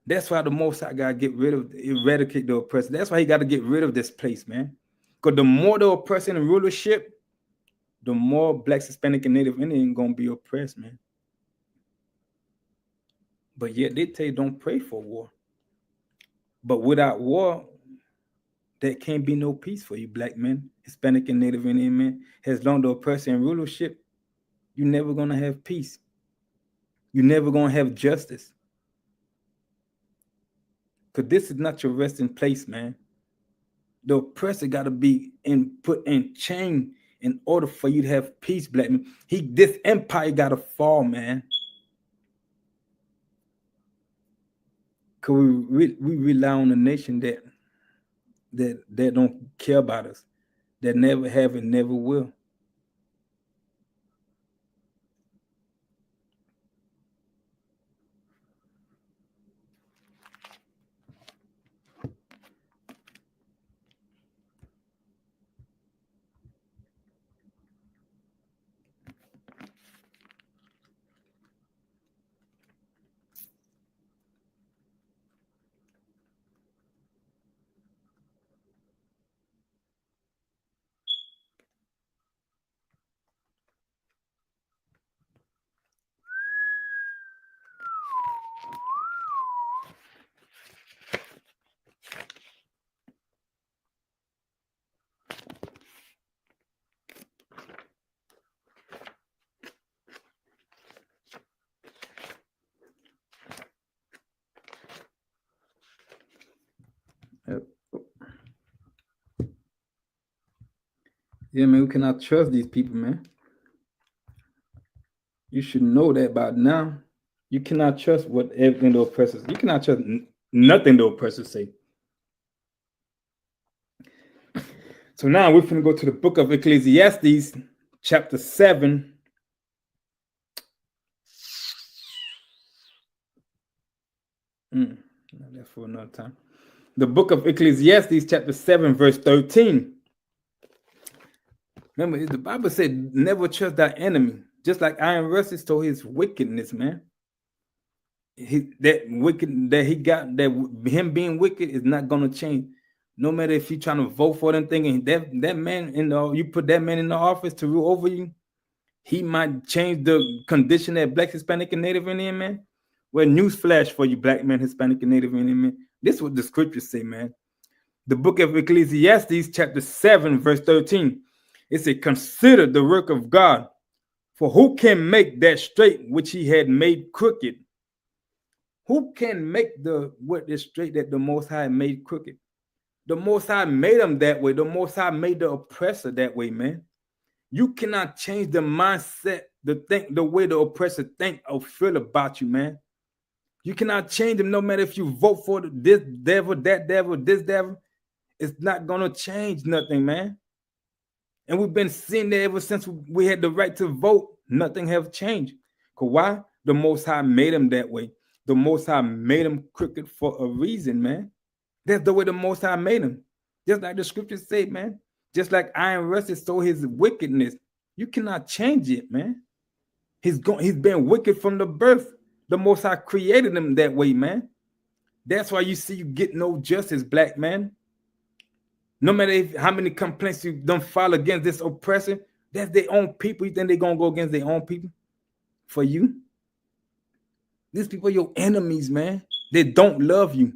That's why the Most High got to eradicate the oppressor. That's why he got to get rid of this place, man. Because the more the oppressor and rulership, the more blacks, Hispanic, and Native Indian going to be oppressed, man. But yet they tell you don't pray for war. But without war, there can't be no peace for you, black men, Hispanic, and Native Indian men. As long as the oppressor and rulership, you're never going to have peace. You're never going to have justice. Because this is not your resting place, man. The oppressor got to be put in chain in order for you to have peace, black man. This empire got to fall, man. Because we rely on a nation that don't care about us. that never have and never will. Yeah, man, we cannot trust these people, man. You should know that by now. You cannot trust what everything the oppressors. You cannot trust nothing the oppressors say. So now we're going to go to the book of Ecclesiastes, chapter 7. That's for another time. The book of Ecclesiastes, chapter 7, verse 13. Remember, the Bible said, never trust thy enemy. Just like Iron Rusty told his wickedness, man. Him being wicked is not gonna change. No matter if you're trying to vote for them thinking that man you put that man in the office to rule over you, he might change the condition that Black, Hispanic, and Native Indian, man. Well, newsflash for you, Black man, Hispanic, and Native Indian, man. This is what the scriptures say, man. The book of Ecclesiastes, chapter 7, verse 13. It says, consider the work of God, for who can make that straight which he had made crooked? Who can make what is straight that the Most High made crooked? The Most High made them that way. The Most High made the oppressor that way, man. You cannot change the mindset, the way the oppressor think or feel about you, man. You cannot change them no matter if you vote for this devil, that devil, this devil. It's not going to change nothing, man. And we've been seeing that ever since we had the right to vote. Nothing has changed. Because why? The Most High made them that way. The Most High made them crooked for a reason, man. That's the way the Most High made them. Just like the scriptures say, man. Just like Iron Rusty stole his wickedness. You cannot change it, man. He's been wicked from the birth. The Most High created him that way, man. That's why you see you get no justice, Black man. No matter how many complaints you don't file against this oppressor, that's their own people. You think they're going to go against their own people for you? These people are your enemies, man. They don't love you.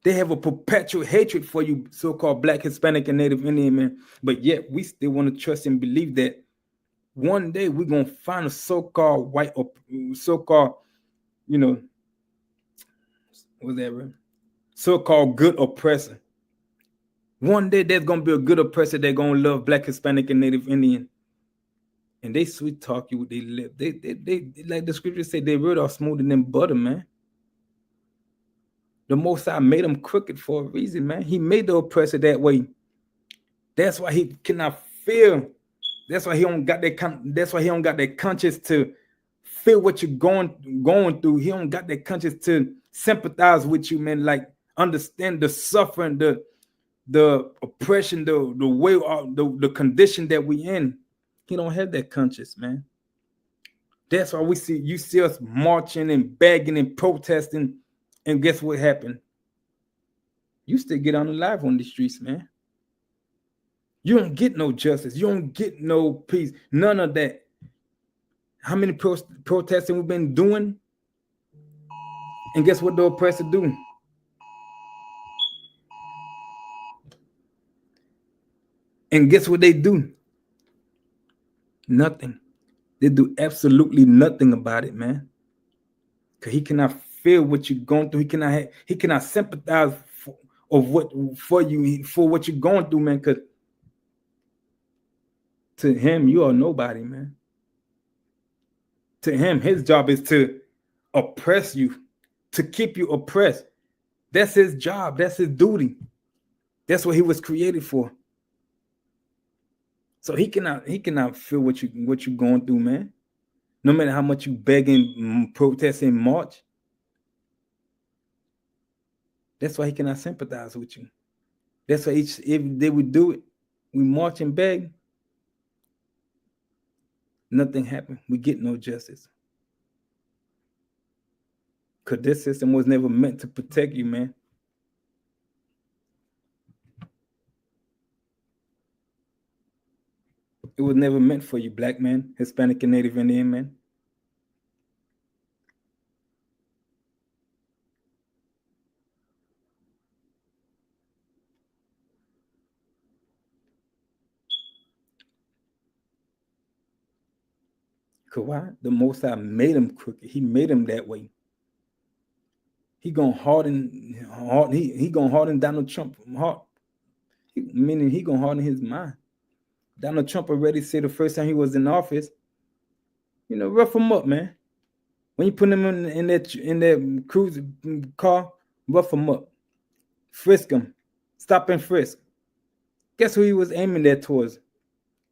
They have a perpetual hatred for you, so-called Black, Hispanic, and Native Indian, man. But yet we still want to trust and believe that one day we're going to find a so-called white, so-called, whatever, so-called good oppressor. One day there's going to be a good oppressor that's going to love Black, Hispanic, and Native Indian. And they sweet talk you, they live. They like the scriptures say, they really are smoother than butter, man. The Most High made them crooked for a reason, man. He made the oppressor that way. That's why he cannot feel. That's why he don't got that. That's why he don't got that conscience to feel what you're going through. He don't got that conscience to sympathize with you, man. Like understand the suffering, the oppression, the way, the condition that we in. He don't have that conscience, man. That's why you see us marching and begging and protesting, and guess what happened? You still get on the live on the streets, man. You don't get no justice. You don't get no peace. None of that. How many protesting we've been doing? And guess what the oppressor do? And guess what they do? Nothing. They do absolutely nothing about it, man. Because he cannot feel what you're going through. He cannot sympathize for what you're going through, man. Because to him, you are nobody, man. To him, his job is to oppress you, to keep you oppressed. That's his job. That's his duty. That's what he was created for. So he cannot feel what you're going through, man. No matter how much you begging, protesting, march. That's why he cannot sympathize with you. That's why if they would do it, we march and beg, nothing happened. We get no justice. Because this system was never meant to protect you, man. It was never meant for you, black man, Hispanic and Native Indian man. Cause why? The Most High made him crooked. He made him that way. He gonna harden. He gonna harden Donald Trump heart. Meaning he gonna harden his mind. Donald Trump already said the first time he was in office, rough him up, man. When you put him in that cruise car, rough him up, frisk him, stop and frisk. Guess who he was aiming that towards?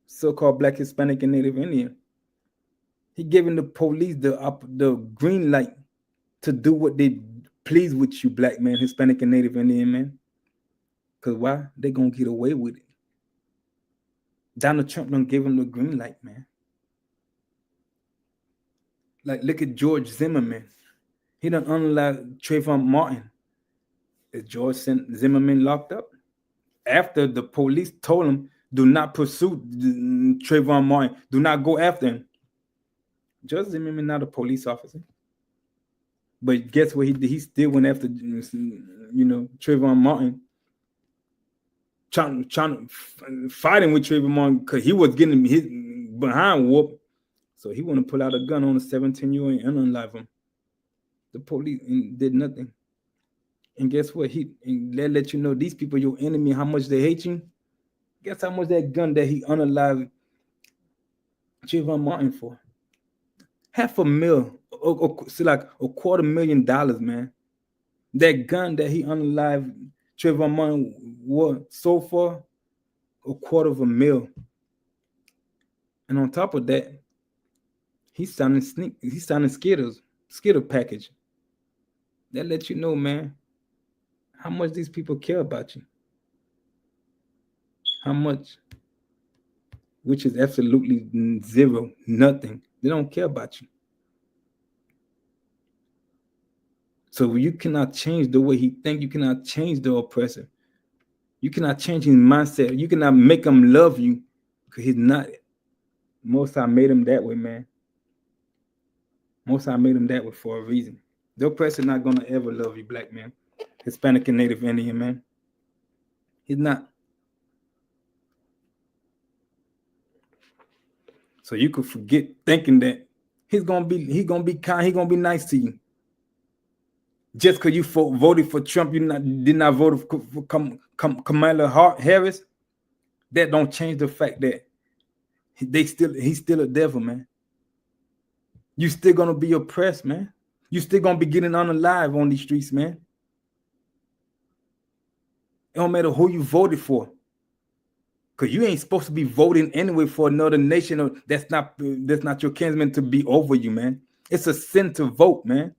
So-called Black, Hispanic, and Native Indian. He giving the police the green light to do what they please with you, black man, Hispanic, and Native Indian man. Because why? They gonna get away with it. Donald Trump done give him the green light, man. Like, look at George Zimmerman. He done unalive Trayvon Martin. Is George Zimmerman locked up? After the police told him, do not pursue Trayvon Martin. Do not go after him. George Zimmerman not a police officer. But guess what? He still went after, Trayvon Martin. Trying fighting with Trayvon Martin because he was getting his behind whooped. So he want to pull out a gun on a 17-year-old and unalive him. The police did nothing. And guess what? They let you know these people your enemy, how much they hate you. Guess how much that gun that he unalived Trayvon Martin for? $500,000, so like $250,000, man. That gun that he unalived Trayvon Martin was sold for $250,000. And on top of that, he's signing Skittles package. That lets you know, man, how much these people care about you. How much? Which is absolutely zero, nothing. They don't care about you. So you cannot change the way he thinks. You cannot change the oppressor. You cannot change his mindset. You cannot make him love you because he's not. Most High made him that way, man. Most High made him that way for a reason. The oppressor not going to ever love you, black man, Hispanic and Native Indian, man. He's not. So you could forget thinking that he's gonna be kind, he's gonna be nice to you. Just because you voted for Trump, did not vote for Kamala Harris, that don't change the fact that he's still a devil, man. You still gonna be oppressed, man. You still gonna be getting unalive on these streets, man. It don't matter who you voted for. Because you ain't supposed to be voting anyway for another nation or that's not your kinsman to be over you, man. It's a sin to vote, man.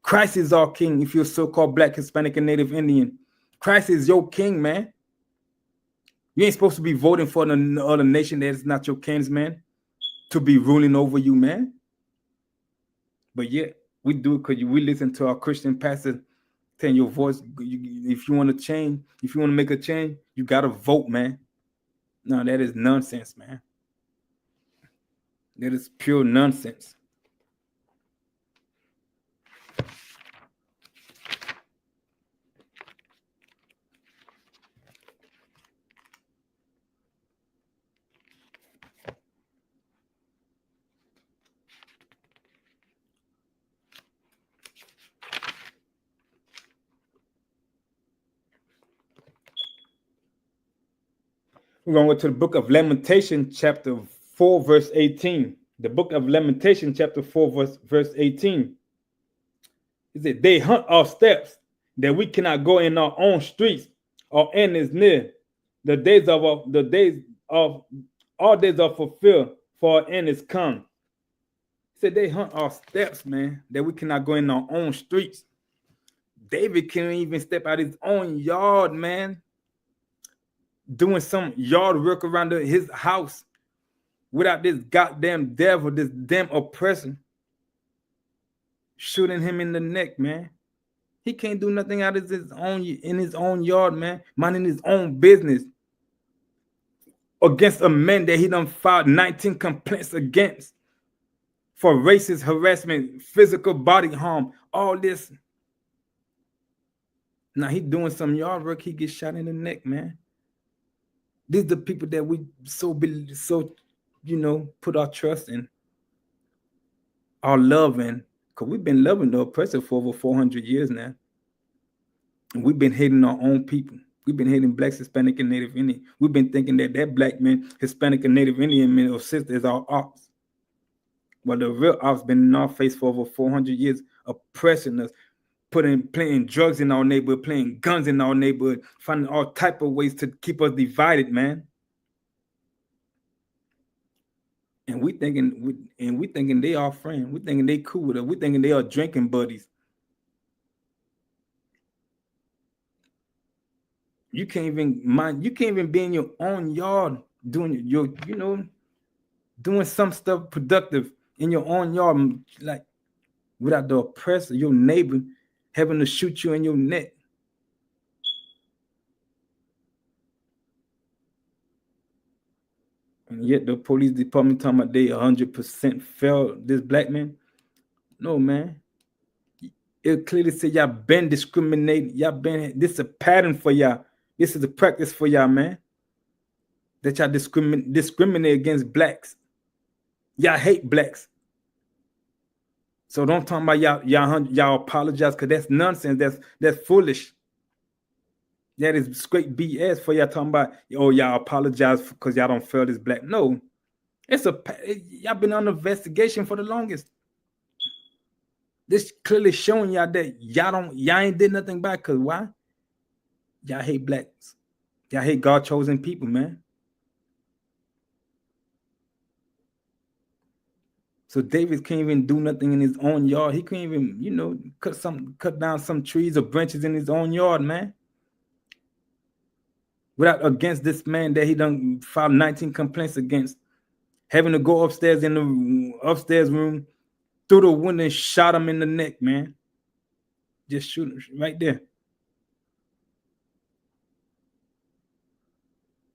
Christ is our king if you're so-called Black, Hispanic, and Native Indian. Christ is your king, man. You ain't supposed to be voting for another nation that is not your kinsman to be ruling over you, man. But yeah, we do it because we listen to our Christian pastor telling your voice. If you want to change, if you want to make a change, you got to vote, man. No, that is nonsense, man. That is pure nonsense. We're going to go to the book of Lamentation, chapter 4, verse 18. The book of Lamentation, chapter 4, verse 18. It said, they hunt our steps, that we cannot go in our own streets. our end is near. The days of all days are fulfilled, for our end is come. He said they hunt our steps, man, that we cannot go in our own streets. David can't even step out his own yard, man, doing some yard work around his house without this goddamn devil, this damn oppressor, shooting him in the neck, man. He can't do nothing out of his own yard, man, minding his own business against a man that he done filed 19 complaints against for racist harassment, physical body harm, all this. Now he doing some yard work, he gets shot in the neck, man. These are the people that we so put our trust in, our love in, because we've been loving the oppressor for over 400 years now. And we've been hating our own people. We've been hating blacks, Hispanic, and Native Indian. We've been thinking that black man, Hispanic, and Native Indian man or sister is our ops. Well, the real ops been in our face for over 400 years, oppressing us, playing drugs in our neighborhood, playing guns in our neighborhood, finding all type of ways to keep us divided, man. And we thinking they our friend. We thinking they cool with us. We thinking they are drinking buddies. You can't even be in your own yard doing doing some stuff productive in your own yard, like without the oppressor, your neighbor, having to shoot you in your neck. And yet the police department talking about they 100% failed this black man. No, man. It clearly said y'all been discriminating. This is a pattern for y'all. This is a practice for y'all, man. That y'all discriminate against blacks. Y'all hate blacks. So don't talk about y'all apologize, because that's nonsense. That's foolish. That is straight BS for y'all talking about, y'all apologize because y'all don't feel this black. No. Y'all been on investigation for the longest. This clearly showing y'all that y'all ain't did nothing back, because why? Y'all hate blacks. Y'all hate God chosen people, man. So David can't even do nothing in his own yard. He can't even, cut down some trees or branches in his own yard, man. Without against this man that he done filed 19 complaints against, having to go upstairs in the upstairs room through the window and shot him in the neck, man. Just shoot him right there.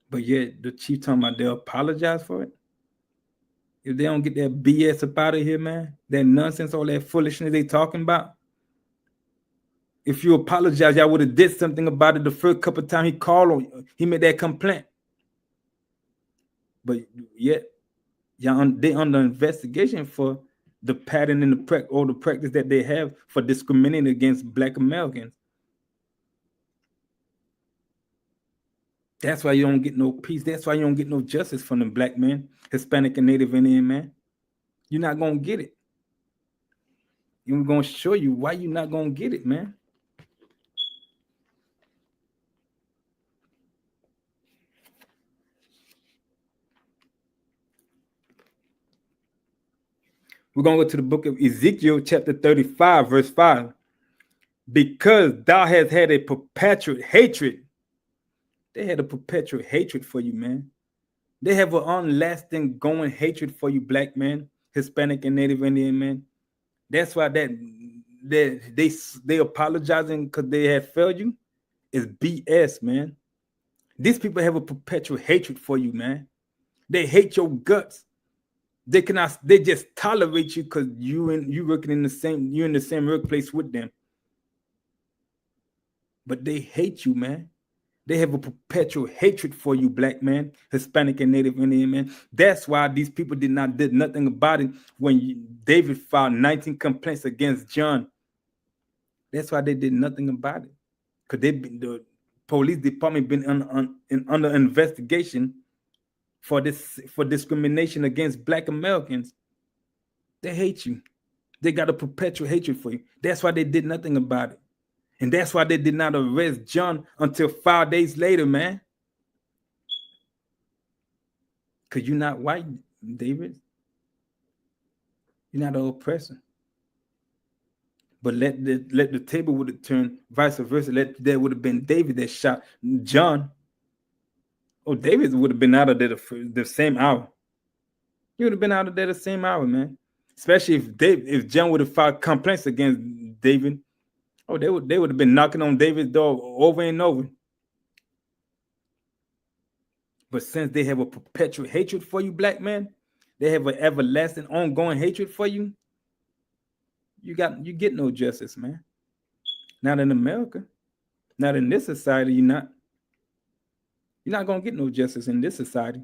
But yet the chief talking about they'll apologize for it. If they don't get that BS up out of here, man, that nonsense, all that foolishness they talking about. If you apologize, y'all would have did something about it the first couple of times he called on you. He made that complaint. But yet, they under investigation for the pattern and the practice that they have for discriminating against Black Americans. That's why you don't get no peace. That's why you don't get no justice from the black man, Hispanic and Native Indian man. You're not going to get it. And we're going to show you why you're not going to get it, man. We're going to go to the book of Ezekiel, chapter 35, verse 5. Because thou hast had a perpetual hatred. They had a perpetual hatred for you, man. They have an unlasting going hatred for you, black man, Hispanic and Native Indian man. That's why they apologizing because they have failed you is BS, man. These people have a perpetual hatred for you, man. They hate your guts. They just tolerate you because you working in the same workplace with them. But they hate you, man. They have a perpetual hatred for you, black man, Hispanic and Native Indian man. That's why these people did nothing about it when David filed 19 complaints against John. That's why they did nothing about it, because the police department been under investigation for discrimination against Black Americans. They hate you. They got a perpetual hatred for you. That's why they did nothing about it. And that's why they did not arrest John until 5 days later, man. Because you're not white, David. You're not an oppressor. But let the table would have turned vice versa. That would have been David that shot John. Oh, David would have been out of there the same hour. He would have been out of there the same hour, man. Especially if John would have filed complaints against David. Oh, they would have been knocking on David's door over and over. But since they have a perpetual hatred for you, black man, they have an everlasting, ongoing hatred for you. You get no justice, man. Not in America. Not in this society. You're not gonna get no justice in this society.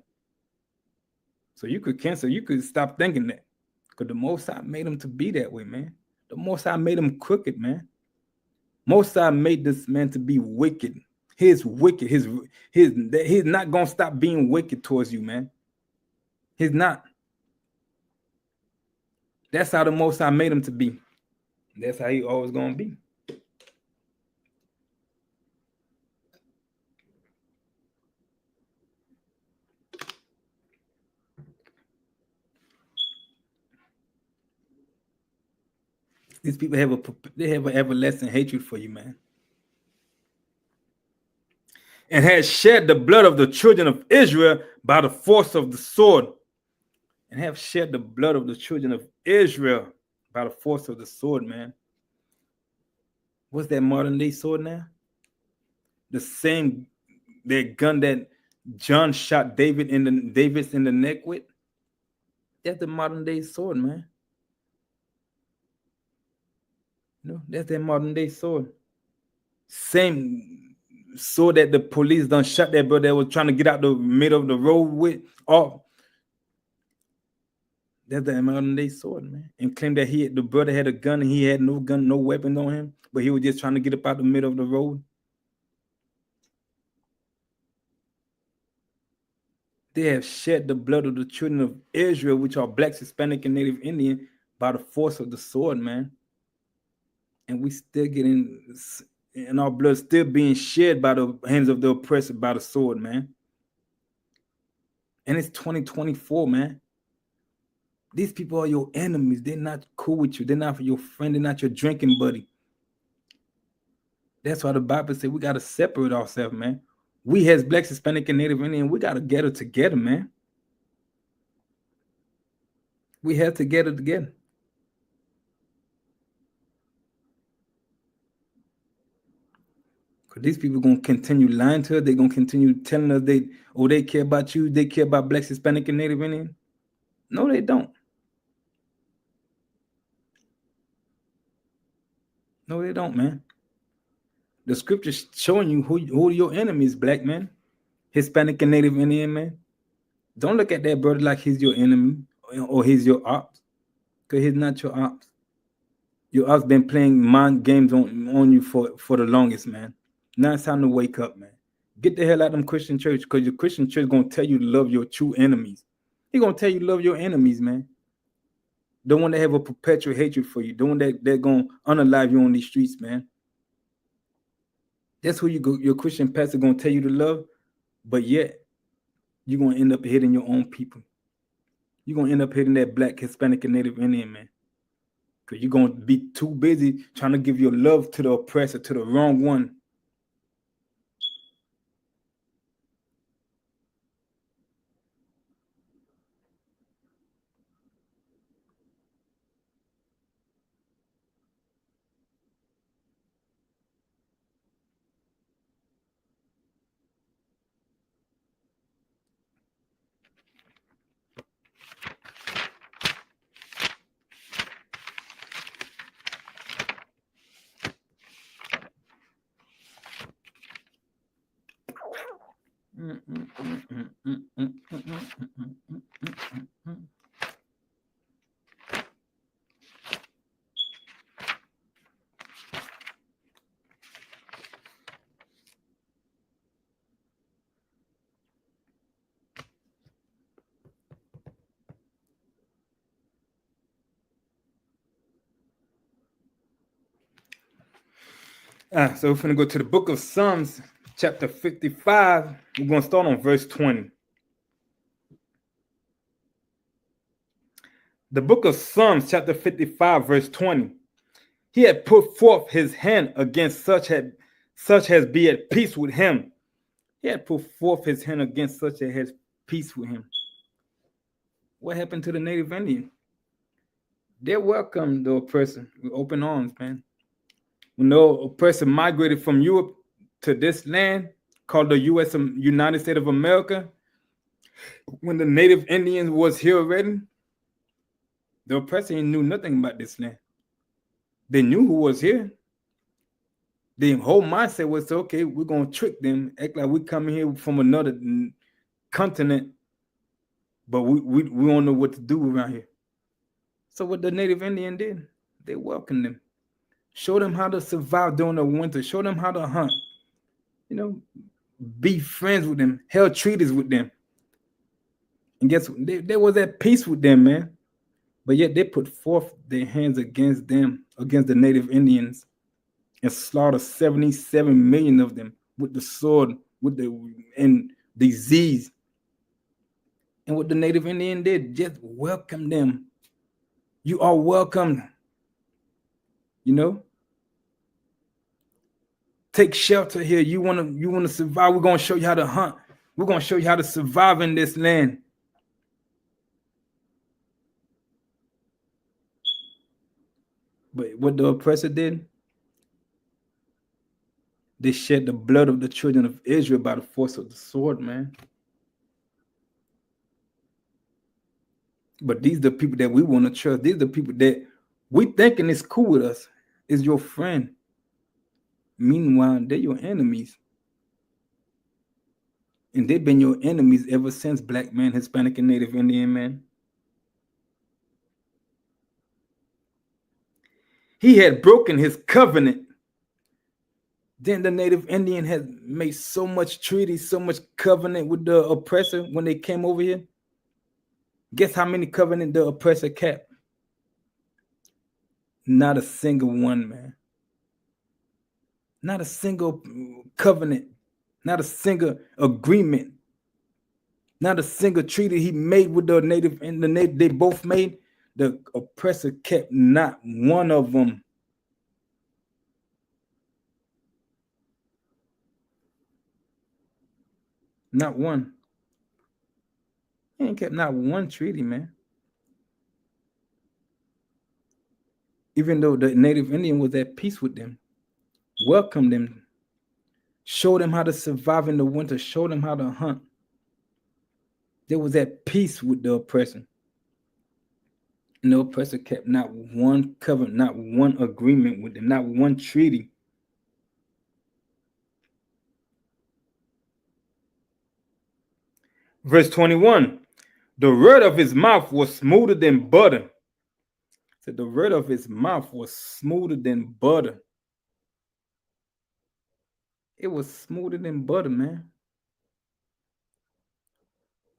So you could cancel. You could stop thinking that, because the Most High made them to be that way, man. The Most High made them crooked, man. Most High made this man to be wicked. He's wicked. He's not gonna stop being wicked towards you, man. He's not. That's how the Most High made him to be. That's how he always gonna be. These people have an everlasting hatred for you, man. And has shed the blood of the children of Israel by the force of the sword. And have shed the blood of the children of Israel by the force of the sword, man. What's that modern day sword now? That gun that John shot David in the neck with. That's the modern day sword, man. No, that's that modern day sword. Same sword that the police done shot that brother that was trying to get out the middle of the road with. Oh, that's the modern day sword, man. And claimed that the brother had a gun and he had no gun, no weapon on him, but he was just trying to get up out the middle of the road. They have shed the blood of the children of Israel, which are blacks, Hispanic, and Native Indian, by the force of the sword, man. And we still getting, and our blood still being shed by the hands of the oppressor by the sword, man. And it's 2024, man. These people are your enemies. They're not cool with you. They're not your friend. They're not your drinking buddy. That's why the Bible says we got to separate ourselves, man. We as blacks, Hispanic, and Native Indian, we got to get it together, man. We have to get it together. Because these people going to continue lying to us. They're going to continue telling us they care about you. They care about blacks, Hispanic, and Native Indian. No, they don't. No, they don't, man. The scripture's showing you who your enemies, black man, Hispanic, and Native Indian, man. Don't look at that brother like he's your enemy or he's your ops, because he's not your ops. Your ops been playing mind games on you for the longest, man. Now it's time to wake up, man. Get the hell out of them Christian church, because your Christian church gonna tell you to love your true enemies. He gonna tell you to love your enemies, man. The one that have a perpetual hatred for you, the one that they're gonna unalive you on these streets, man. That's who your Christian pastor gonna tell you to love, but yet you're gonna end up hitting your own people. You're gonna end up hitting that black, Hispanic, and Native Indian, man. Because you're gonna be too busy trying to give your love to the oppressor, to the wrong one. So we're going to go to the book of Psalms, chapter 55. We're going to start on verse 20. The book of Psalms, chapter 55, verse 20. He had put forth his hand against such as be at peace with him. He had put forth his hand against such as has peace with him. What happened to the native Indian? They welcomed the oppressor with open arms, man. When the oppressor migrated from Europe to this land called the United States of America, when the native Indians was here already, the oppressor knew nothing about this land. They knew who was here. The whole mindset was, okay, we're going to trick them, act like we're coming here from another continent, but we don't know what to do around here. So what the native Indian did, they welcomed them, showed them how to survive during the winter, showed them how to hunt, be friends with them, held treaties with them. And guess what? They was at peace with them, man. But yet they put forth their hands against them, against the native Indians, and slaughtered 77 million of them with the sword, and disease. And what the native Indian did, just welcome them. You are welcome. Take shelter here. You wanna survive. We're gonna show you how to hunt. We're gonna show you how to survive in this land. But what the oppressor did, they shed the blood of the children of Israel by the force of the sword, man. But these are the people that we want to trust. These are the people that we thinking is cool with us, is your friend. Meanwhile, they're your enemies. And they've been your enemies ever since, Black man, Hispanic, and Native Indian man. He had broken his covenant. Then the Native Indian had made so much treaty, so much covenant with the oppressor when they came over here. Guess how many covenant the oppressor kept? Not a single one, man. Not a single covenant. Not a single agreement. Not a single treaty he made with the native and the native. They both made. The oppressor kept not one of them. Not one. He ain't kept not one treaty, man. Even though the native Indian was at peace with them, welcomed them, showed them how to survive in the winter, showed them how to hunt. They was at peace with the oppressor. And the oppressor kept not one covenant, not one agreement with them, not one treaty. Verse 21, the word of his mouth was smoother than butter. So the word of his mouth was smoother than butter. It was smoother than butter, man.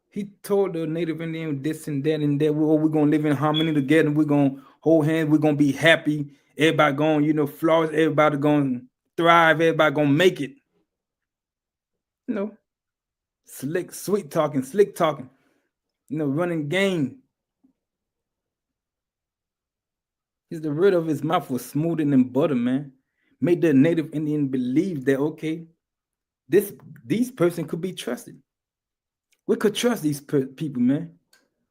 He told the native Indian this and that and that. We're going to live in harmony together. We're going to hold hands. We're going to be happy. Everybody going, flourish. Everybody going to thrive. Everybody going to make it. Slick talking, running game. The word of his mouth was smoother than butter, man. Made the native Indian believe that, okay, these person could be trusted. We could trust these people, man.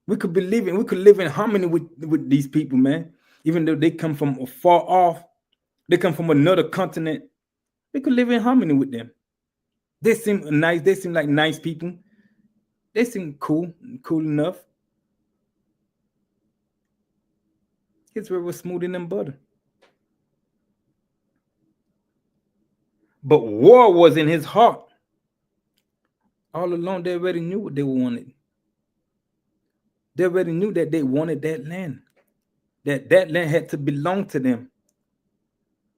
We could believe in, we could live in harmony with these people, man. Even though they come from far off, they come from another continent, we could live in harmony with them. They seem nice. They seem like nice people. They seem cool enough. His word was smoother than butter. But war was in his heart. All along, they already knew what they wanted. They already knew that they wanted that land. That land had to belong to them.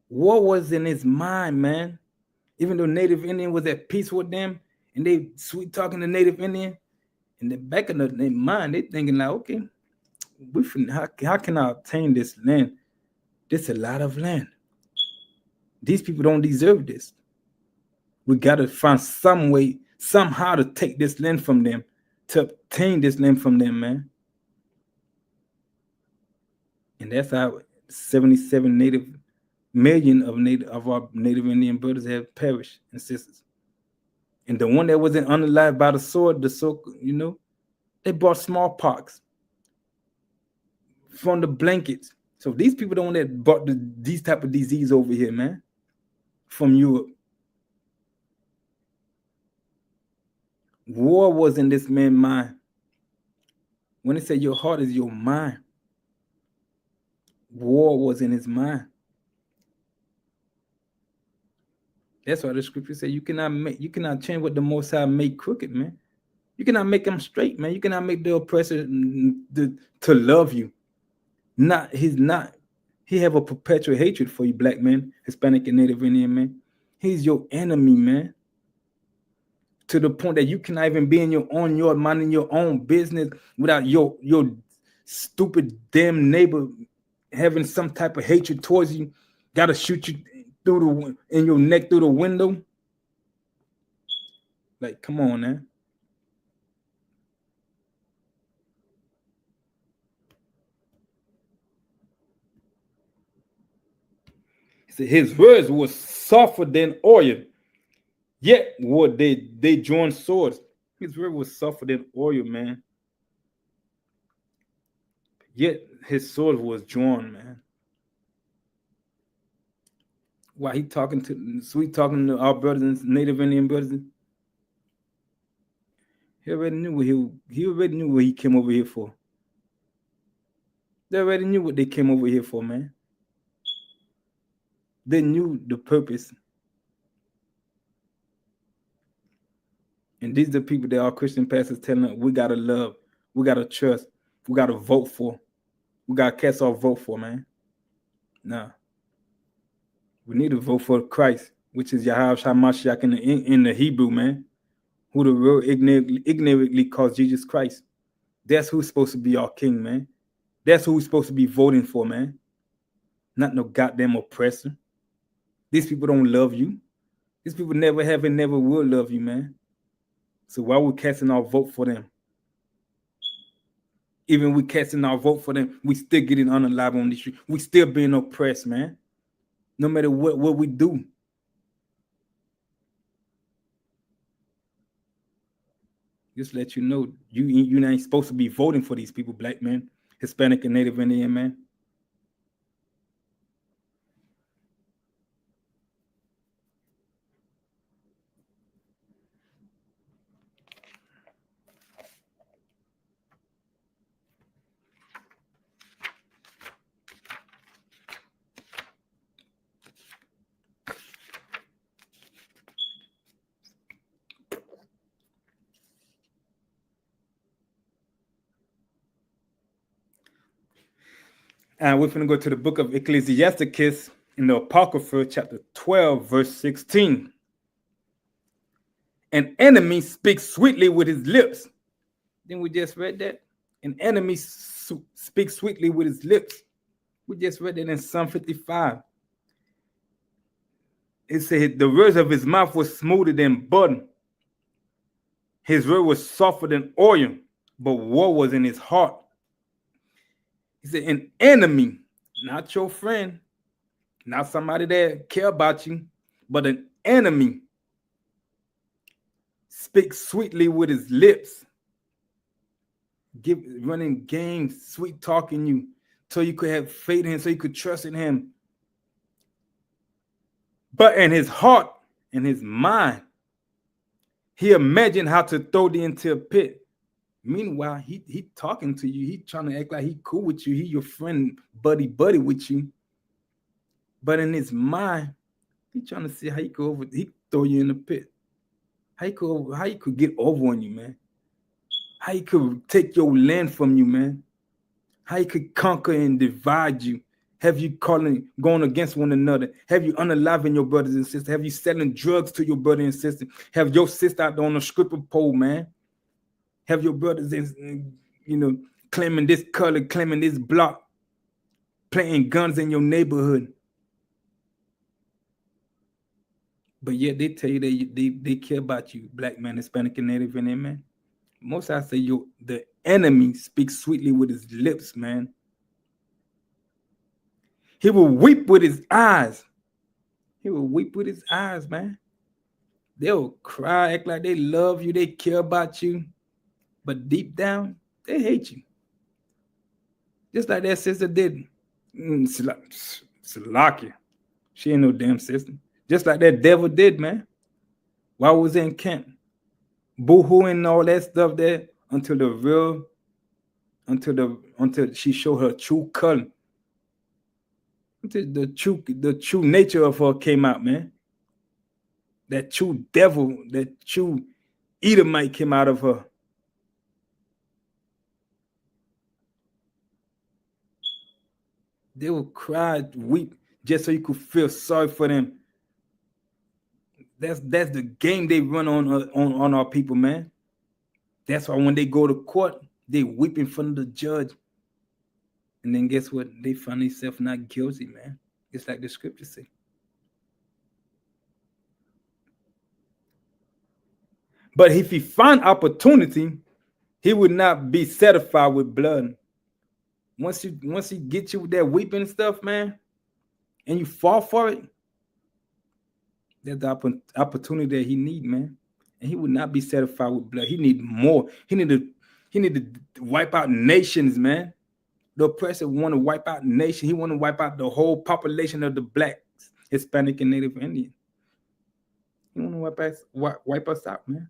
War was in his mind, man. Even though Native Indian was at peace with them, and they sweet talking to Native Indian, in the back of their mind, they thinking like, okay, how can I obtain this land? This is a lot of land. These people don't deserve this. We got to find some way, somehow to take this land from them, to obtain this land from them, man. And that's how 77 million of our Native Indian brothers have perished and sisters. And the one that wasn't unalive by the sword, they brought smallpox from the blankets. So these people don't that brought these type of disease over here, man, from Europe. War was in this man's mind. When they say your heart is your mind, war was in his mind. That's why the scripture says you cannot change what the Most High make crooked, man. You cannot make them straight, man. You cannot make the oppressor to love you. He have a perpetual hatred for you, black man, Hispanic and Native Indian man. He's your enemy, man. To the point that you cannot even be in your own yard, minding your own business without your stupid damn neighbor having some type of hatred towards you. Gotta shoot you in your neck through the window. Like, come on, man. He said his words were softer than oil, yet were they drawn swords. His word was softer than oil, man. Yet his sword was drawn, man. Why he talking to our brothers and Native Indian brothers? He already knew what he came over here for. They already knew what they came over here for, man. They knew the purpose. And these are the people that our Christian pastors telling us we gotta love, we gotta trust, we gotta vote for, we gotta cast our vote for, man. Nah. We need to vote for Christ, which is Yahweh Shamashiach in the Hebrew, man. Who the world ignorantly calls Jesus Christ. That's who's supposed to be our king, man. That's who we're supposed to be voting for, man. Not no goddamn oppressor. These people don't love you. These people never have and never will love you, man. So why we casting our vote for them? Even we casting our vote for them, we still getting unalive on the street. We still being oppressed, man. No matter what we do. Just let you know, you ain't supposed to be voting for these people, black men, Hispanic and Native Indian, man. And we're going to go to the book of Ecclesiasticus in the Apocrypha, chapter 12, verse 16. An enemy speaks sweetly with his lips. Then we just read that. An enemy speaks sweetly with his lips. We just read that in Psalm 55. It said the words of his mouth were smoother than butter. His word was softer than oil, but war was in his heart. He said, an enemy, not your friend, not somebody that care about you, but an enemy speaks sweetly with his lips, running games, sweet talking you, so you could have faith in him, so you could trust in him. But in his heart, in his mind, he imagined how to throw thee into a pit. Meanwhile, he talking to you. He trying to act like he cool with you. He your friend, buddy with you. But in his mind, he trying to see how he throw you in the pit. How you could get over on you, man. How he could take your land from you, man. How he could conquer and divide you. Have you going against one another? Have you unaliving your brothers and sisters? Have you selling drugs to your brother and sister? Have your sister out there on a stripper pole, man? Have your brothers, claiming this color, claiming this block, playing guns in your neighborhood. But yet they tell you they care about you, black man, Hispanic, and Native Indian, man. Most I say the enemy speaks sweetly with his lips, man. He will weep with his eyes. He will weep with his eyes, man. They'll cry, act like they love you, they care about you, but deep down, they hate you. Just like that sister did. Salakia. She ain't no damn sister. Just like that devil did, man. While I was in camp, boo-hooing and all that stuff there until she showed her true color. Until the true nature of her came out, man. That true devil, that true Edomite came out of her. They will cry, weep, just so you could feel sorry for them. That's the game they run on our people, man. That's why when they go to court, they weep in front of the judge. And then guess what? They find themselves not guilty, man. It's like the scriptures say. But if he found opportunity, he would not be satisfied with blood. Once he gets you with that weeping stuff, man, and you fall for it, that's the opportunity that he need, man. And he would not be satisfied with blood. He need more. He need to wipe out nations, man. The oppressor want to wipe out nations. He want to wipe out the whole population of the blacks, Hispanic, and Native Indian. He want to wipe us out, man.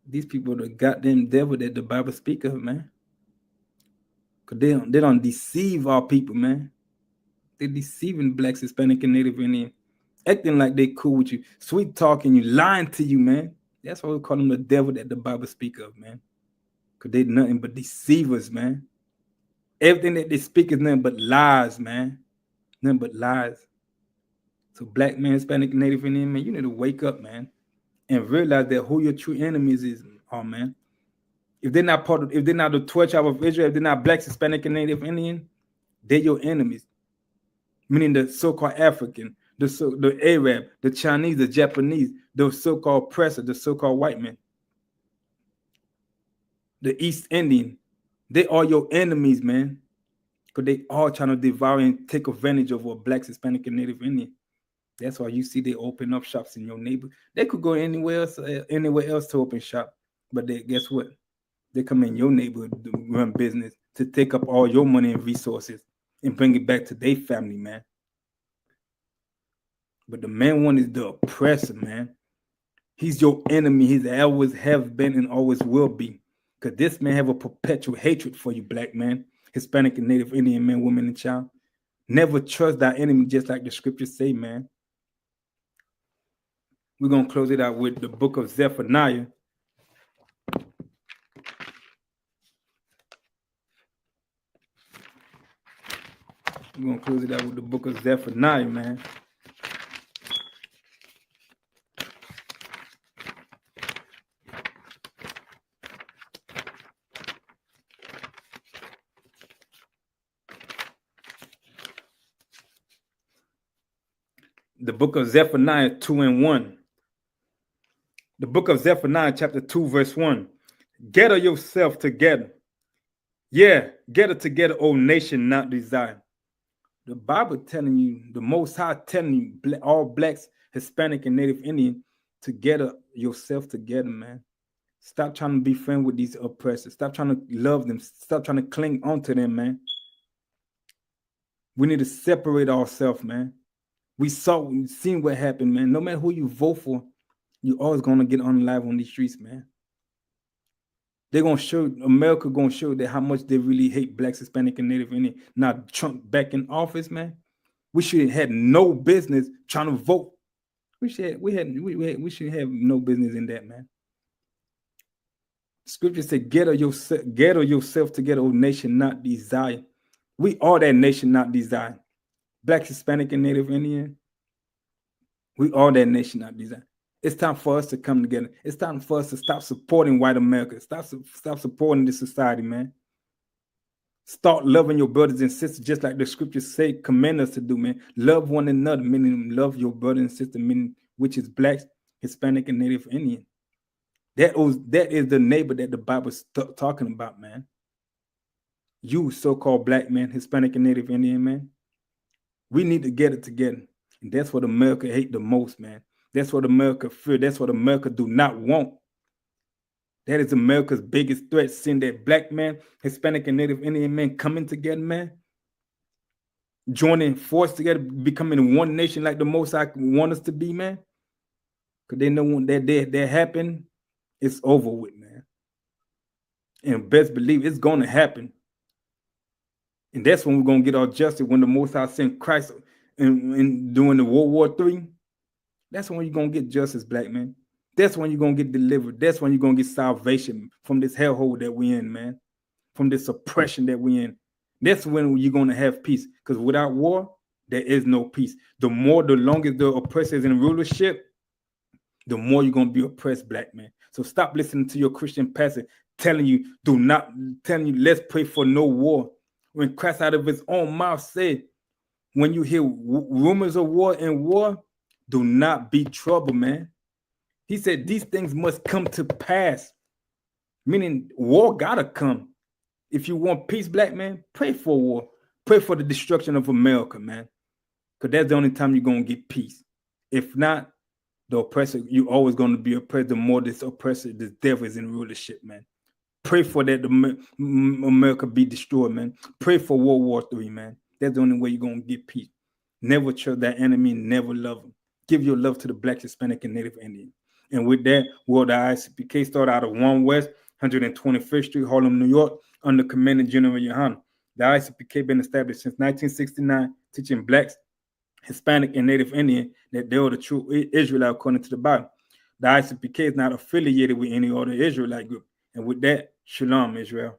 These people are the goddamn devil that the Bible speak of, man. Cause they don't deceive our people, man. They're deceiving blacks, Hispanic, and Native Indian, acting like they cool with you, sweet talking you, lying to you, man. That's why we call them the devil that the Bible speak of, man. Cause they're nothing but deceivers, man. Everything that they speak is nothing but lies, man. Nothing but lies. So black man, Hispanic, Native Indian, man, you need to wake up, man, and realize that who your true enemies are, man. If they're not the 12 tribe of Israel, if they're not blacks, Hispanic, and Native Indian, they're your enemies. Meaning the so-called African, the Arab, the Chinese, the Japanese, the so-called oppressor, the so-called white man, the East Indian. They are your enemies, man. Because they all trying to devour and take advantage of what blacks, Hispanic, and Native Indian. That's why you see they open up shops in your neighborhood. They could go anywhere else to open shop. But guess what? They come in your neighborhood to run business, to take up all your money and resources and bring it back to their family, man. But the main one is the oppressor, man. He's your enemy. He's always have been and always will be. Because this man have a perpetual hatred for you, black man, Hispanic and Native Indian man, woman, and child. Never trust thy enemy, just like the scriptures say, man. We're going to close it out with the book of Zephaniah. We're going to close it out with the book of Zephaniah, man. The book of Zephaniah 2:1. The book of Zephaniah chapter 2 verse 1. Gather yourself together. Yeah, gather together, O nation not desired. The Bible telling you, the Most High telling you, all blacks, Hispanic, and Native Indian, to gather yourself together, man. Stop trying to be friends with these oppressors. Stop trying to love them. Stop trying to cling onto them, man. We need to separate ourselves, man. We've seen what happened, man. No matter who you vote for, you're always gonna get unalive on these streets, man. They're gonna show America that how much they really hate blacks, Hispanic, and Native Indian. Now Trump back in office, man. We should have had no business trying to vote. We should have no business in that, man. Scripture said, gather yourself together, O nation not desired. We are that nation not desired. Black, Hispanic, and Native Indian. We are that nation not desired. It's time for us to come together. It's time for us to stop supporting white America. Stop supporting this society, man. Start loving your brothers and sisters, just like the scriptures say, command us to do, man. Love one another, meaning love your brother and sister, meaning which is blacks, Hispanic, and Native Indian. That is the neighbor that the Bible's talking about, man. You so-called black man, Hispanic, and Native Indian, man. We need to get it together. And that's what America hate the most, man. That's what America fear. That's what America do not want. That is America's biggest threat, seeing that black man, Hispanic, and Native Indian men coming together, man. Joining force together, becoming one nation like the Most High want us to be, man. Because they know when that happen, it's over with, man. And best believe it's going to happen. And that's when we're going to get our justice, when the Most High sent Christ in during the World War III. That's when you're going to get justice, black man. That's when you're going to get delivered. That's when you're going to get salvation from this hellhole that we're in, man. From this oppression that we're in. That's when you're going to have peace. Because without war, there is no peace. The longer the oppressor is in rulership, the more you're going to be oppressed, black man. So stop listening to your Christian pastor telling you, let's pray for no war. When Christ out of his own mouth said, when you hear rumors of war and war, do not be troubled, man. He said these things must come to pass, meaning war gotta come. If you want peace, black man, pray for war. Pray for the destruction of America, man, because that's the only time you're going to get peace. If not, the oppressor, you're always going to be oppressed. The more this oppressor, this devil is in rulership, man. Pray for that America be destroyed, man. Pray for World War III, man. That's the only way you're going to get peace. Never trust that enemy, never love them. Give your love to the black, Hispanic, and Native Indian. And with that, the ICPK started out of 1 West, 125th Street, Harlem, New York, under Commanding General Yohanan. The ICPK been established since 1969, teaching blacks, Hispanic, and Native Indian that they are the true Israelite according to the Bible. The ICPK is not affiliated with any other Israelite group. And with that, Shalom, Israel.